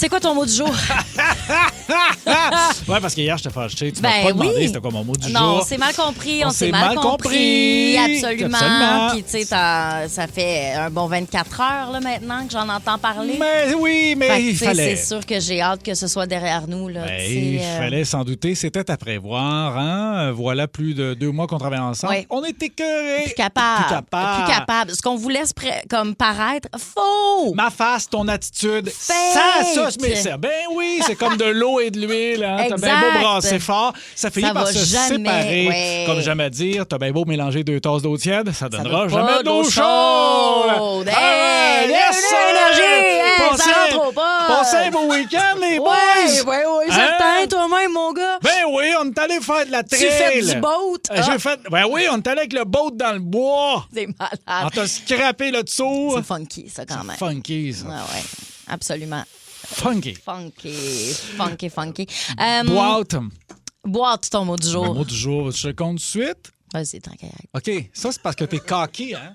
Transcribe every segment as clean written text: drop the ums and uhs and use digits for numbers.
C'est quoi ton mot du jour? Ouais, parce qu'hier, je t'ai fâché. Tu m'as pas demandé c'était quoi mon mot du jour. Non, c'est mal compris. On s'est mal compris. Absolument. Puis, tu sais, ça fait un bon 24 heures là, maintenant que j'en entends parler. Mais oui, mais il fallait. C'est sûr que j'ai hâte que ce soit derrière nous. Là, il fallait s'en douter. C'était à prévoir. Hein? Voilà plus de 2 mois qu'on travaille ensemble. Oui. On est écœurés. Plus capable. Ce qu'on vous laisse comme paraître, faux. Ma face, ton attitude, Fake. ça, mais ça. Ben oui, c'est comme de l'eau et de l'huile. Hein? T'as bien beau brasser fort, ça finit par se séparer. Ouais. Comme j'aime à dire, t'as bien beau mélanger 2 tasses d'eau tiède, ça donnera jamais de l'eau chaude. Hey, Passez un beau week-end, les boys. Oui, certain, toi-même, mon gars. Ben oui, on est allé faire de la trail. Tu fais du boat? Ben oui, on est allé avec le boat dans le bois. C'est malade. On t'a scrappé le dessous. C'est funky, ça, quand même. Funky, ça. Ah ouais, absolument. Funky. Boîte, ton mot du jour. Le mot du jour, je te le compte tout de suite. Vas-y, tant qu'à OK, ça, c'est parce que t'es cocky, hein?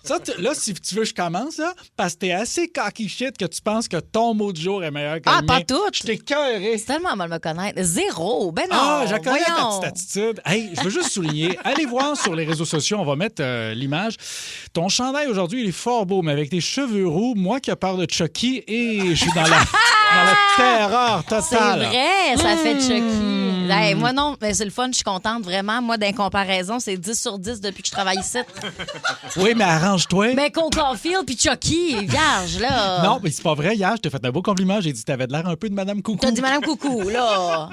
Ça, là, si tu veux, je commence, là, parce que t'es assez cocky shit que tu penses que ton mot du jour est meilleur que le mien. Pas tout. Je t'ai cœuré. C'est tellement mal me connaître. 0. Ben non. Je connais ta petite attitude. Hey, je veux juste souligner, allez voir sur les réseaux sociaux, on va mettre l'image. Ton chandail aujourd'hui, il est fort beau, mais avec tes cheveux roux, moi qui ai peur de Chucky, et je suis dans la terreur totale. C'est vrai, ça fait Chucky. Hey, moi non, mais c'est le fun, je suis contente vraiment. Moi, d'incomparaison, c'est 10 sur 10 depuis que je travaille ici. Oui, mais arrange-toi. Mais Cole Caulfield puis Chucky, vierge, là. Non, mais c'est pas vrai. Hier, je t'ai fait un beau compliment. J'ai dit que t'avais de l'air un peu de Madame Coucou. T'as dit Madame Coucou, là.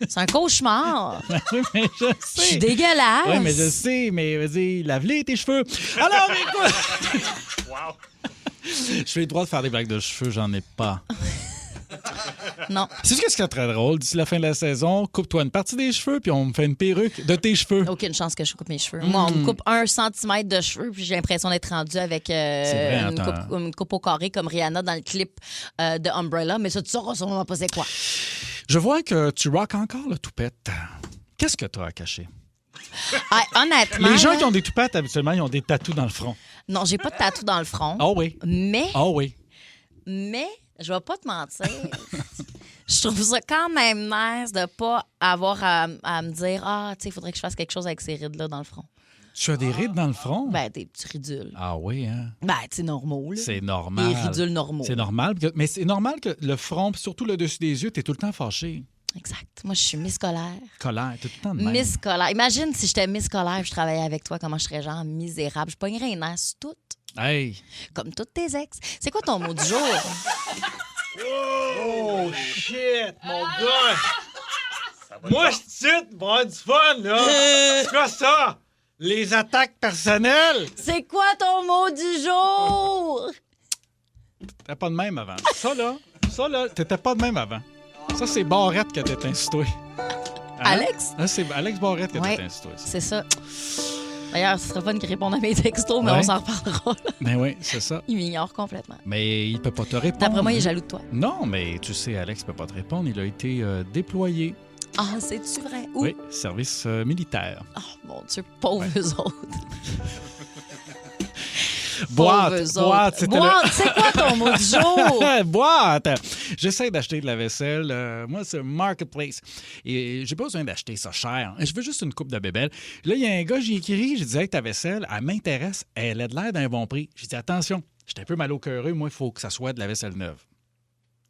C'est un cauchemar. Oui, mais je sais. Je suis dégueulasse. Oui, mais je sais. Mais vas-y, lave-les tes cheveux. Alors, écoute. Wow. Je fais le droit de faire des blagues de cheveux, j'en ai pas. Non. C'est-tu ce qui serait très drôle? D'ici la fin de la saison, coupe-toi une partie des cheveux, puis on me fait une perruque de tes cheveux. Aucune chance que je coupe mes cheveux. Moi, on me coupe 1 centimètre de cheveux, puis j'ai l'impression d'être rendue avec une coupe au carré comme Rihanna dans le clip de Umbrella. Mais ça, tu sauras sûrement pas c'est quoi. Je vois que tu rock encore le toupette. Qu'est-ce que tu as à cacher? Honnêtement... Les gens qui ont des toupettes, habituellement, ils ont des tatous dans le front. Non, j'ai pas de tatou dans le front. Ah oui. Mais... Ah oui. Mais, je vais pas te mentir, je trouve ça quand même nice de pas avoir à me dire tu sais, il faudrait que je fasse quelque chose avec ces rides-là dans le front. Tu as des rides dans le front? Ben, des petits ridules. Ah oui, hein? Ben, c'est normaux, là. C'est normal. Des ridules normaux. C'est normal. Mais c'est normal que le front, surtout le dessus des yeux, t'es tout le temps fâché. Exact. Moi, je suis Miss Colère. Colère, t'es tout le temps de même. Miss Colère. Imagine si j'étais Miss Colère et je travaillais avec toi, comment je serais genre misérable. Je pognerais une asse toute. Hey! Comme toutes tes ex. C'est quoi ton mot du jour? Oh, shit, mon gars! Moi, je tite pour avoir du fun, là! C'est quoi ça? Les attaques personnelles? C'est quoi ton mot du jour? T'étais pas de même avant. Ça, là, t'étais pas de même avant. Ça, c'est Barrette qui a été instoué. Hein? Alex? C'est Alex Barrette qui a été instoué. C'est ça. D'ailleurs, ce serait fun qu'il réponde à mes textos, mais on s'en reparlera. Ben oui, c'est ça. Il m'ignore complètement. Mais il peut pas te répondre. D'après moi, il est jaloux de toi. Non, mais tu sais, Alex peut pas te répondre. Il a été déployé. Ah, c'est-tu vrai? Où? Oui, service militaire. Oh, mon Dieu, pauvres autres. Boîte, c'est quoi ton mot du jour? Boîte! J'essaie d'acheter de la vaisselle. Moi, c'est Marketplace. Et j'ai pas besoin d'acheter ça cher. Je veux juste une coupe de bébelle. Là, il y a un gars, j'ai écrit, j'ai dit, hey, ta vaisselle, elle m'intéresse. Elle a de l'air d'un bon prix. J'ai dit, attention, j'étais un peu mal au cœureux. Moi, il faut que ça soit de la vaisselle neuve.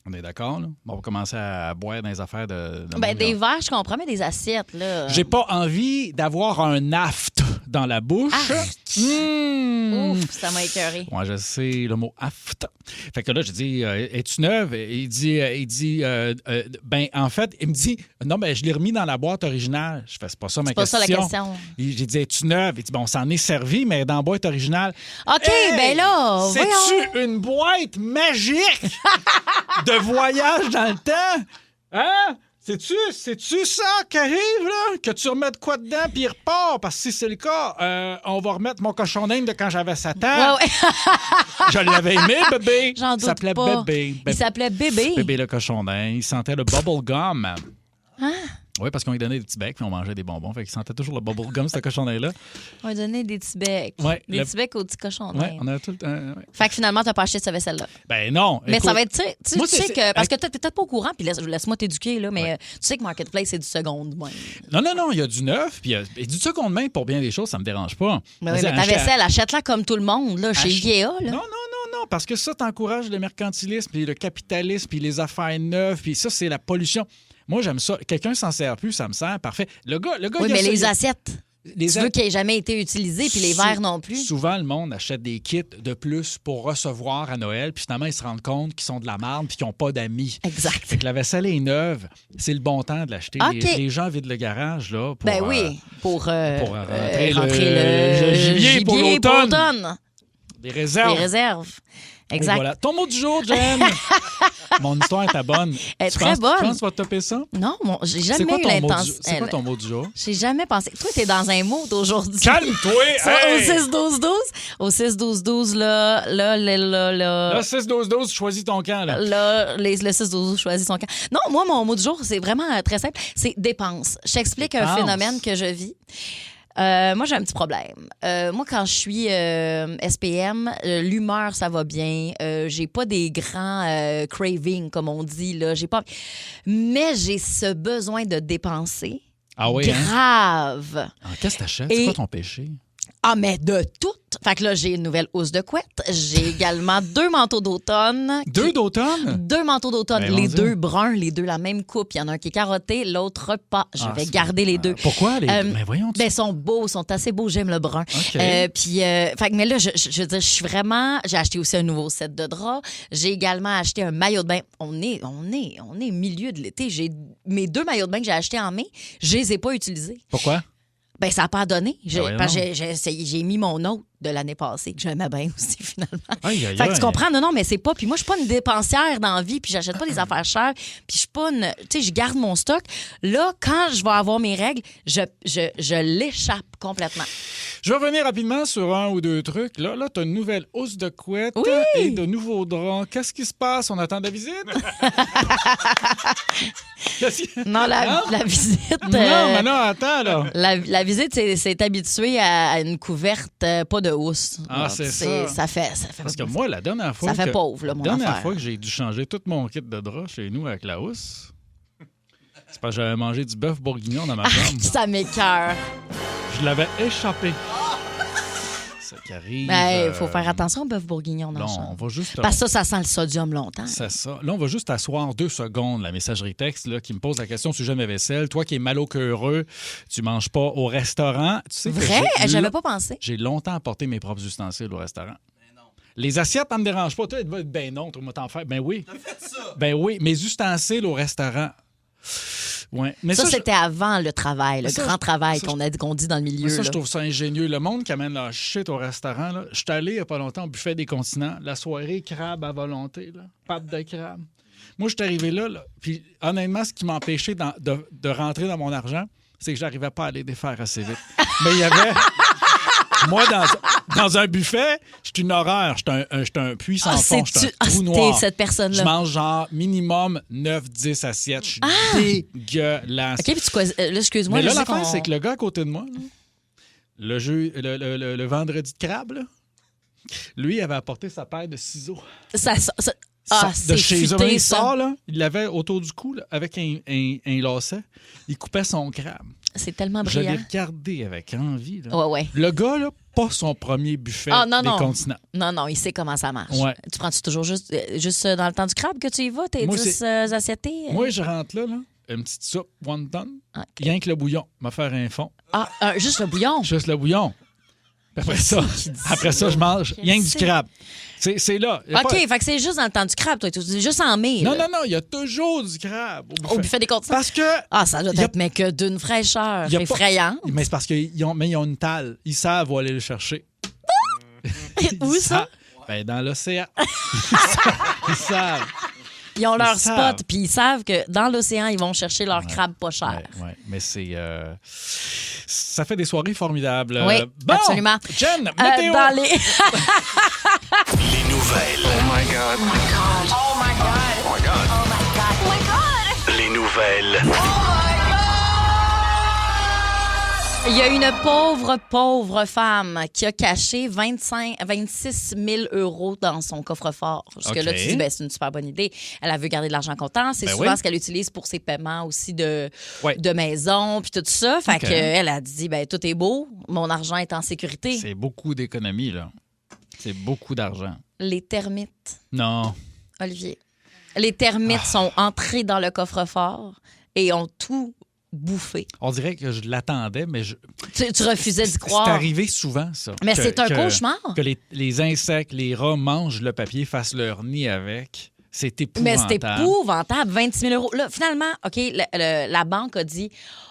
On est d'accord, là? On va commencer à boire dans les affaires de des verres, je comprends, mais des assiettes, là. J'ai pas envie d'avoir un aft dans la bouche. Ouf, ça m'a écœuré. Moi, je sais le mot aft. Fait que là, j'ai dit, es-tu neuve? Il dit, ben, en fait, il me dit, non, ben, je l'ai remis dans la boîte originale. Je fais, c'est pas ça ma question. C'est pas ça la question. J'ai dit, es-tu neuve? Il dit, bon, on s'en est servi, mais dans la boîte originale. OK, ben là, c'est-tu une boîte magique de voyage dans le temps? Hein? C'est-tu ça qui arrive, là? Que tu remettes quoi dedans puis il repart? Parce que si c'est le cas, on va remettre mon cochon d'Inde de quand j'avais 7 ans. Ouais. Je l'avais aimé, bébé. J'en doute s'appelait pas. Bébé. Il s'appelait Bébé. Bébé le cochon d'Inde. Il sentait le bubble gum. Hein? Oui, parce qu'on lui donnait des petits becs puis on mangeait des bonbons. Fait qu'il sentait toujours le bubblegum, ce cochonnet-là. On lui donnait des petits becs. Ouais, des petits becs aux petits cochons. Oui, on a tout le temps. Ouais. Fait que finalement, tu n'as pas acheté ce vaisselle-là. Ben non. Mais écoute, ça va être, tu sais que, parce que tu n'es peut-être pas au courant, puis laisse-moi t'éduquer, là, mais tu sais que Marketplace, c'est du seconde main. Non, il y a du neuf, puis du seconde main pour bien des choses, ça me dérange pas. Mais ta vaisselle, achète-la comme tout le monde, là, chez Ikea. Là. Non, parce que ça, t'encourages le mercantilisme, puis le capitalisme, puis les affaires neuves, puis ça, c'est la pollution. Moi, j'aime ça. Quelqu'un s'en sert plus, ça me sert, parfait. Le gars oui, mais les assiettes. Tu veux qu'ils n'aient jamais été utilisés, puis les verres non plus. Souvent, le monde achète des kits de plus pour recevoir à Noël, puis finalement, ils se rendent compte qu'ils sont de la merde puis qu'ils n'ont pas d'amis. Exact. Fait que la vaisselle est neuve. C'est le bon temps de l'acheter. Okay. Les gens vident le garage là, pour, ben oui, pour rentrer le gibier pour l'automne. Des réserves. Des réserves. Exact. Voilà. Ton mot du jour, Jen. Mon histoire est bonne. Elle est très bonne. Tu penses que tu vas te topper ça? Non, j'ai jamais eu l'intention. C'est quoi ton mot du jour? J'ai jamais pensé. Toi, t'es dans un mood aujourd'hui. Calme-toi! Hey! Au 6-12-12, là. Le 6-12-12, choisis ton camp, là. Le 6-12-12, choisis ton camp. Non, moi, mon mot du jour, c'est vraiment très simple. C'est dépense. Je t'explique un phénomène que je vis. Moi, j'ai un petit problème. Moi, quand je suis SPM, l'humeur, ça va bien. J'ai pas des grands cravings, comme on dit. Là. Mais j'ai ce besoin de dépenser. Ah oui, grave. Hein? Qu'est-ce que t'achètes? C'est quoi ton péché? Ah, mais de tout. Fait que là, j'ai une nouvelle housse de couette. J'ai également 2 manteaux d'automne. 2 d'automne? 2 manteaux d'automne. Ben, les 2 bruns, les 2 la même coupe. Il y en a un qui est carotté, l'autre pas. Je vais garder les 2. Pourquoi? Mais voyons. Ben, ils sont beaux, sont assez beaux. J'aime le brun. Okay. Fait que, mais là, je veux dire, je suis vraiment... J'ai acheté aussi un nouveau set de draps. J'ai également acheté un maillot de bain. On est milieu de l'été. Mes 2 maillots de bain que j'ai achetés en mai, je les ai pas utilisés. Pourquoi? Ben, ça n'a pas donné. Ben J'ai mis mon autre de l'année passée, que j'aimais bien aussi, finalement. Aïe. Fait que tu comprends? Non, mais c'est pas. Puis moi, je suis pas une dépensière dans la vie, puis j'achète pas des affaires chères, puis je suis pas une. Tu sais, je garde mon stock. Là, quand je vais avoir mes règles, je l'échappe complètement. Je vais revenir rapidement sur 1 ou 2 trucs. Là, tu as une nouvelle housse de couette et de nouveaux draps. Qu'est-ce qui se passe? On attend la visite? Non, la visite... Non, attends, là. La visite, c'est habitué à une couverte, pas de housse. Ah, c'est ça. Ça fait parce que moi, la dernière fois... Ça fait pauvre, là, mon affaire. La dernière fois que j'ai dû changer tout mon kit de draps chez nous avec la housse, c'est parce que j'avais mangé du bœuf bourguignon dans ma chambre. Ça m'écoeure. Je l'avais échappé. Ça qui arrive... Il faut faire attention au bœuf bourguignon dans le champ. On va juste... Parce que ça sent le sodium longtemps. C'est ça. Là, on va juste asseoir 2 secondes la messagerie texte là, qui me pose la question au sujet de ma vaisselle. Toi qui es mal au cœureux, tu manges pas au restaurant. Tu sais vrai? J'avais pas pensé. J'ai longtemps apporté mes propres ustensiles au restaurant. Les assiettes, ça me dérange pas. Toi, ben non, tu vas t'en faire. Ben oui. T'as fait ça? Ben oui. Mes ustensiles au restaurant. Ouais. Mais ça c'était avant le travail, le grand travail qu'on dit dans le milieu. Ça, je trouve ça ingénieux. Le monde qui amène leur shit au restaurant, là, je suis allé il n'y a pas longtemps au buffet des continents, la soirée crabe à volonté, là, pâte de crabe. Moi, je suis arrivé là, puis honnêtement, ce qui m'empêchait de rentrer dans mon argent, c'est que j'arrivais pas à les défaire assez vite. Mais il y avait... Moi, dans un buffet, je suis une horreur. Je suis un puits sans fond. Je suis un trou noir. T'es cette personne-là. Je mange genre minimum 9-10 assiettes. Je suis dégueulasse. OK, puis là, excuse-moi. Mais là, l'affaire, c'est que le gars à côté de moi, là, le vendredi de crabe, là, lui, il avait apporté sa paire de ciseaux. De chez eux. Il sort, là, il l'avait autour du cou là, avec un lacet. Il coupait son crabe. C'est tellement Je brillant. l'ai regardé avec envie. Là. Ouais. Le gars, là, pas son premier buffet des continents. Non, il sait comment ça marche. Ouais. Tu prends-tu toujours juste dans le temps du crabe que tu y vas? Tes 10 assiettes? Moi, je rentre là, une petite soupe wonton, rien que le bouillon, m'a faire un fond. Ah, juste le bouillon? Juste le bouillon. Après ça, je mange rien que du crabe. C'est là. OK, fait que c'est juste dans le temps du crabe, toi. C'est juste en mai. Non, il y a toujours du crabe au buffet des continents. Parce que... ça doit être mais que d'une fraîcheur effrayante. Mais c'est parce qu'ils ont une talle. Ils savent où aller le chercher. Où ça? Ben, dans l'océan. Ils savent. Ils ont leur spot, puis ils savent que dans l'océan, ils vont chercher leur crabe pas cher. Oui, mais c'est... ça fait des soirées formidables. Oui, absolument. Jen, météo! Dans les... Les nouvelles. Oh my God. Oh my God. Oh my God. Oh my God. Oh my God. Les nouvelles. Oh my God. Il y a une pauvre femme qui a caché 26 000 € dans son coffre-fort. Parce que là, tu dis, ben, c'est une super bonne idée. Elle a veut garder de l'argent comptant. C'est souvent ce qu'elle utilise pour ses paiements aussi de maison, puis tout ça. Fait qu'elle a dit, ben, tout est beau, mon argent est en sécurité. C'est beaucoup d'économies, là. C'est beaucoup d'argent. Les termites. Non. Olivier. Les termites sont entrés dans le coffre-fort et ont tout bouffé. On dirait que je l'attendais, mais Tu refusais d'y croire. C'est arrivé souvent, ça. Mais c'est un cauchemar. Que les insectes, les rats mangent le papier, fassent leur nid avec. C'est épouvantable. Mais c'est épouvantable, 26 000 €. Là, finalement, OK, la banque a dit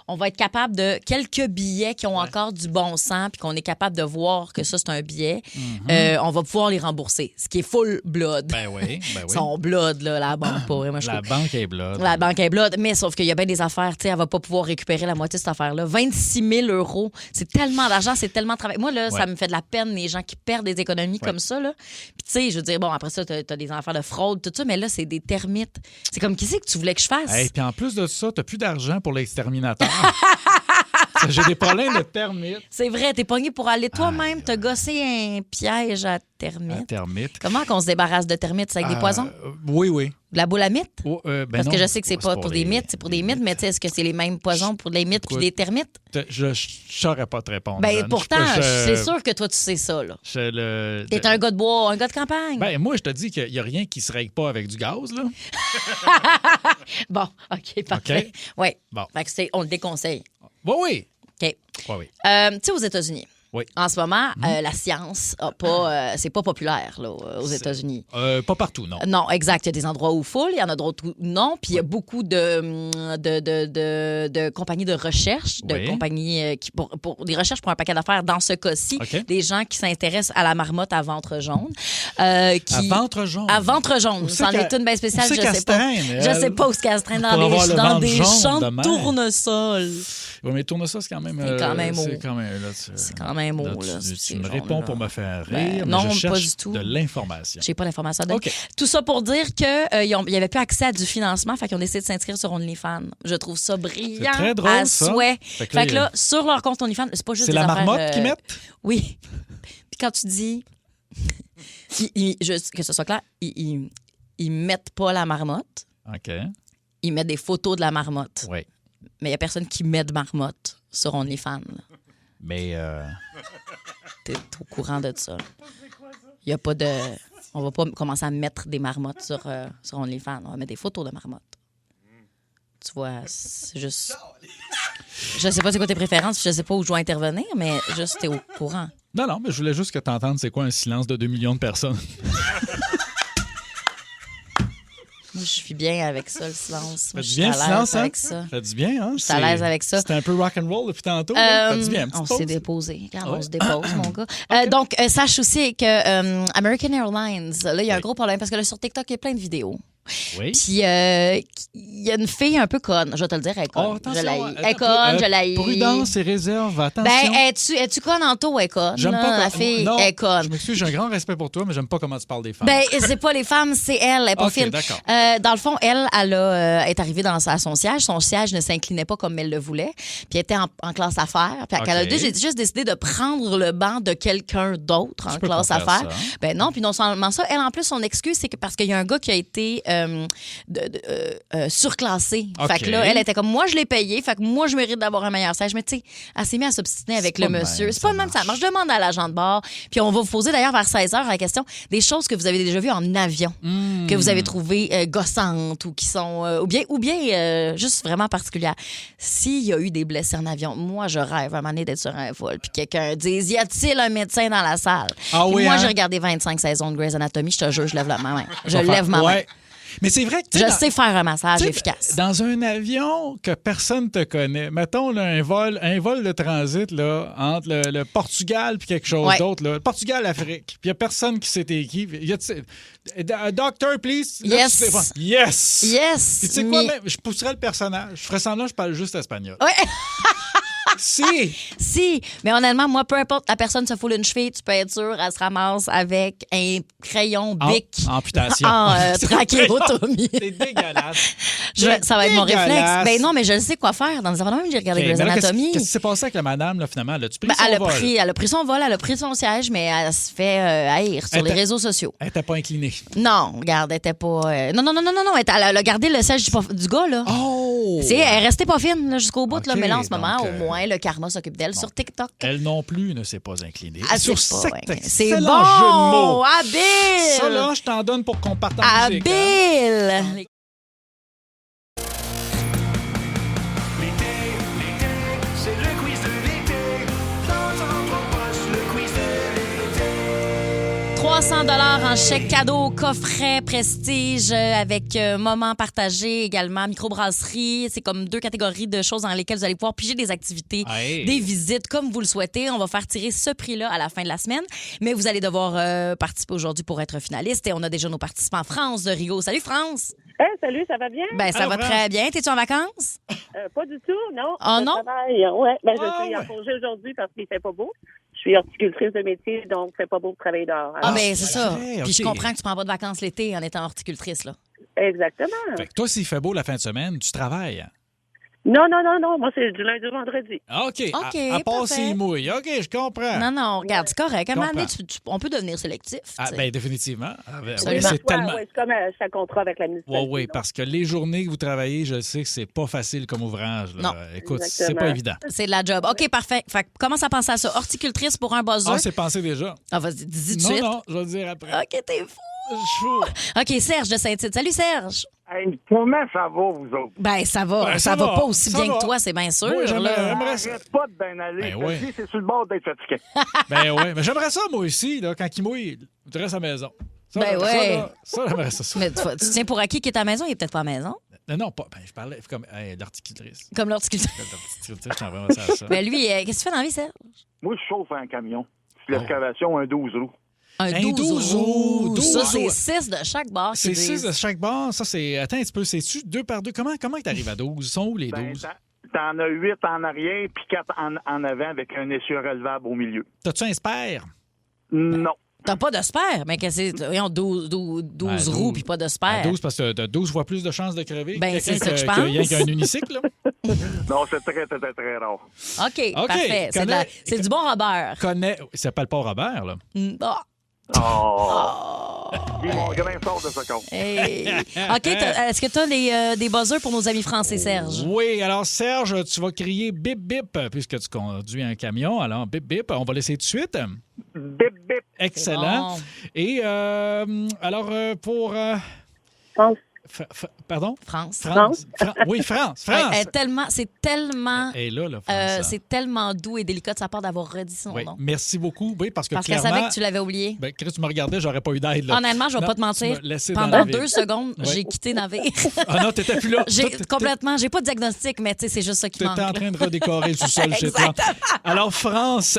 on va être capable de quelques billets qui ont encore du bon sens puis qu'on est capable de voir que ça, c'est un billet. On va pouvoir les rembourser, ce qui est full blood. Ben oui. Son blood, là, la banque, pour vrai. Moi, la banque est blood. La banque est blood, mais sauf qu'il y a bien des affaires, tu sais, elle va pas pouvoir récupérer la moitié de cette affaire-là. 26 000 €, c'est tellement d'argent, c'est tellement de travail. Moi, là, ça me fait de la peine, les gens qui perdent des économies comme ça, là. Puis, tu sais, je veux dire, bon, après ça, t'as des affaires de fraude, tout ça, mais là, c'est des termites. C'est comme, qu'est-ce que tu voulais que je fasse? Et puis en plus de ça, t'as plus d'argent pour l'exterminateur. J'ai des problèmes de termites. C'est vrai, t'es pogné pour aller toi-même te gosser un piège à termites. Comment qu'on se débarrasse de termites? C'est avec des poisons? Oui. De la boule à mythes? Parce que je sais que c'est pas pour des mythes, c'est pour des mythes, mais est-ce que c'est les mêmes poisons pour les mythes puis des termites? Je saurais pas te répondre. Ben, pourtant, c'est sûr que toi, tu sais ça, là. T'es un gars de bois, un gars de campagne. Ben, moi, je te dis qu'il y a rien qui se règle pas avec du gaz, là. Bon, OK, parfait. Oui. Bon. Fait que on le déconseille. Oui. OK. Oui. Tu sais, aux États-Unis, en ce moment, la science c'est pas populaire là, aux États-Unis. Pas partout, non. Non, exact. Il y a des endroits où full, il y en a d'autres où non. Puis il y a beaucoup de compagnies de recherche, de compagnies qui pour des recherches pour un paquet d'affaires. Dans ce cas-ci, des gens qui s'intéressent à la marmotte à ventre jaune. À ventre jaune? À ventre jaune. C'en est une bien spéciale, je sais pas. Je sais pas où se casse-traîne dans des champs de tournesol. Oui, mais tournesol, c'est quand même... C'est quand même haut. C'est quand même haut, là. Tu me réponds pour me faire rire, mais non, je cherche pas du tout. de l'information. J'ai pas l'information. Tout ça pour dire qu'il n'y avait plus accès à du financement, fait qu'ils ont décidé de s'inscrire sur OnlyFans. Je trouve ça brillant. C'est très drôle, à ça. souhait. Fait que là, sur leur compte OnlyFans, c'est pas juste des affaires... C'est la marmotte qu'ils mettent? Oui. Puis quand tu dis... que ce soit clair, ils mettent pas la marmotte. OK. Ils mettent des photos de la marmotte. Oui. Mais il n'y a personne qui met de marmotte sur OnlyFans. Mais... T'es au courant de ça. Il y a pas de... On va pas commencer à mettre des marmottes sur OnlyFans. On va mettre des photos de marmottes. Tu vois, c'est juste... Je sais pas c'est quoi tes préférences, je sais pas où je dois intervenir, mais juste t'es au courant. Non, mais je voulais juste que t'entendes c'est quoi un silence de 2 millions de personnes. Moi, je suis bien avec ça, le silence. Moi, je suis à l'aise avec ça. Ça fait du bien, hein? Je suis à l'aise avec ça. C'était un peu rock'n'roll depuis tantôt. Ça fait du bien. On s'est déposé. On se dépose, mon gars. Donc, sache aussi que American Airlines, là, il y a un gros problème parce que là, sur TikTok, il y a plein de vidéos. Oui. Puis, il y a une fille un peu conne. Je vais te le dire, elle est conne. Attention, elle est conne, je la prudence et réserve, attention. Ben, es-tu conne en taux, elle est conne? J'aime pas la fille est conne. Je m'excuse, j'ai un grand respect pour toi, mais j'aime pas comment tu parles des femmes. Ben, c'est pas les femmes, c'est elle. Elle est pas fine. D'accord. Dans le fond, elle est arrivée à son siège. Son siège ne s'inclinait pas comme elle le voulait. Puis elle était en classe affaires. Puis elle a juste décidé de prendre le banc de quelqu'un d'autre en classe affaires. Ben non, puis non seulement ça, elle, en plus, son excuse, c'est que parce qu'il y a un gars qui a été surclassée. Fait que là, elle était comme, moi, je l'ai payé, fait que moi, je mérite d'avoir un meilleur siège. Mais tu sais, elle s'est mise à s'obstiner avec le monsieur. C'est pas le même ça marche. Je demande à l'agent de bord, puis on va vous poser d'ailleurs vers 16h la question des choses que vous avez déjà vues en avion, que vous avez trouvées gossantes ou qui sont, ou bien juste vraiment particulières. S'il y a eu des blessés en avion, moi, je rêve à un moment donné d'être sur un vol, puis quelqu'un dise, y a-t-il un médecin dans la salle? Moi, j'ai regardé 25 saisons de Grey's Anatomy, je te jure, je lève ma main. Je lève ma main. Mais c'est vrai que je sais faire un massage efficace. Dans un avion que personne te connaît, mettons là, un vol de transit là, entre le Portugal puis quelque chose d'autre, là, Portugal-Afrique, puis il n'y a personne qui sait qui. Doctor, please. Là, yes. Puis tu sais quoi, même, je pousserais le personnage. Je ferais semblant que je parle juste espagnol. Ouais. Si, mais honnêtement, moi, peu importe la personne se foule une cheville, tu peux être sûr, elle se ramasse avec un crayon bic amputation. en trachéotomie. C'est dégueulasse. Ça va être mon réflexe. Dégueulasse. Ben non, mais je le sais quoi faire. Dans les appartements, j'ai regardé Okay, les mais là, anatomies. Qu'est-ce qui s'est passé avec la madame, là, finalement? As-tu pris Ben, son vol? elle a pris son vol, elle a pris son siège, mais elle se fait haïr sur les réseaux sociaux. Elle n'était pas inclinée. Non, regarde, elle était pas. Non. Elle a gardé le siège du gars, là. Oh! Elle est restée pas fine là, jusqu'au bout, là, OK, mais là, en ce moment, donc, au moins, le karma s'occupe d'elle sur TikTok. Elle non plus ne s'est pas inclinée. Ah, sur c'est pas, cet ouais. excellent C'est jeu de bon! mots. Habile! Ça, là, je t'en donne pour qu'on parte en musique. Habile! C'est le quiz de l'été. Dans ton poche, le quiz de l'été. 300 en chèque cadeau, coffret, prestige avec moments partagés également, microbrasserie. C'est comme 2 catégories de choses dans lesquelles vous allez pouvoir piger des activités, Hey. des visites comme vous le souhaitez. On va faire tirer ce prix-là à la fin de la semaine, mais vous allez devoir participer aujourd'hui pour être finaliste. Et on a déjà nos participants. France de Rio. Salut France! Hey, salut, ça va bien? Ben ça Allô, va France? très bien. T'es-tu en vacances? Pas du tout, non. Ah, Je non? travaille, ouais. Ben, je Ah, suis en ouais. congé aujourd'hui parce qu'il fait pas beau. Je suis horticultrice de métier, donc il fait pas beau de travailler dehors. Ah, Alors, ben c'est ça. vrai, Puis je OK. comprends que tu prends pas de vacances l'été en étant horticultrice, là. Exactement. Fait que toi, s'il fait beau la fin de semaine, tu travailles. Non. Moi, c'est du lundi au vendredi. OK. OK, À part parfait. s'il mouille. OK, je comprends. Non, regarde, c'est correct. À un moment donné, Comprends. on peut devenir sélectif. tu sais. Ben, définitivement. Ah, ben, Absolument. ouais, c'est tellement... Ouais, c'est comme chaque contrat avec la municipalité. Oui, donc. parce que les journées que vous travaillez, je sais que c'est pas facile comme ouvrage. Là. Non. Écoute, Exactement. c'est pas évident. C'est de la job. OK, parfait. Fait que commence à penser à ça. Horticultrice pour un buzzer. Ah, c'est pensé déjà. Ah, vas-y, dis tout de Non, suite. non, je vais le dire après. OK, t'es fou. Je suis fou. OK, Serge de Saint-Tite. Salut, Serge. Hey, comment ça va, vous autres? Ben, ça va. Ben, ça ça va va, pas aussi ça bien va. que toi, c'est bien sûr. Moi, là. j'aimerais ça. Arrête pas de bien aller. Ben Je te oui. dis, c'est sur le bord d'être fatigué. Ben oui, mais j'aimerais ça, moi aussi, là, quand il mouille, tu restes à la maison. Ça, Ben là, ouais. Ça, j'aimerais ça. Mais tu tiens pour acquis qui est à la maison? Il est peut-être pas à la maison. Non, pas. Ben, je parlais comme l'horticultrice. Comme l'horticultrice. L'horticultrice, je t'en vraiment ça à ça. Ben lui, qu'est-ce que tu fais dans la vie, Serge? Moi, je chauffe un camion. C'est l'excavation, un 12 roues. Un Un 12 12 roues. roues. Ça, 12 c'est roues. 6 de chaque barre. C'est 6 de chaque bord. Ça, c'est. Attends un petit peu, c'est-tu 2 par 2? Comment tu arrives à 12? Ils sont où les 12? Ben, t'en as 8 en arrière, puis 4 en avant avec un essieu relevable au milieu. T'as-tu un spare? Non. T'as pas de spare, mais qu'est-ce que c'est? Voyons, 12 Ben, roues puis pas de À spare. 12 parce que t'as 12 fois plus de chances de crever. Ben, c'est ça que je qu'il y a pense. qu'un unicycle, là. Non, c'est très rare. OK, parfait. connais- C'est du bon Robert. Connais. Il s'appelle pas Robert, là. Ah. Oh! Dis, mon grain sort de ce compte. Hey. OK, est-ce que tu as des buzzers pour nos amis français, Serge? Oui, alors Serge, tu vas crier bip bip puisque tu conduis un camion. Alors bip bip, on va laisser tout de suite. Bip, bip. Excellent. bon. Et alors pour France. pardon? France. Oui, France. C'est tellement, Et là, France. c'est tellement doux et délicat de sa part d'avoir redit son Oui, nom. merci beaucoup. Oui, parce que Parce qu'elle clairement, savait que tu l'avais oublié. ben, Chris, tu me regardais, j'aurais pas eu d'aide. là. Honnêtement, je vais Non, pas te mentir. tu m'as laissé dans Pendant la vie. 2 secondes, Ouais. j'ai quitté navire. Ah non, t'étais plus là. Complètement, j'ai pas de diagnostic, mais tu sais, c'est juste ça qui T'étais manque. en train de redécorer le sous-sol chez toi. Alors, France,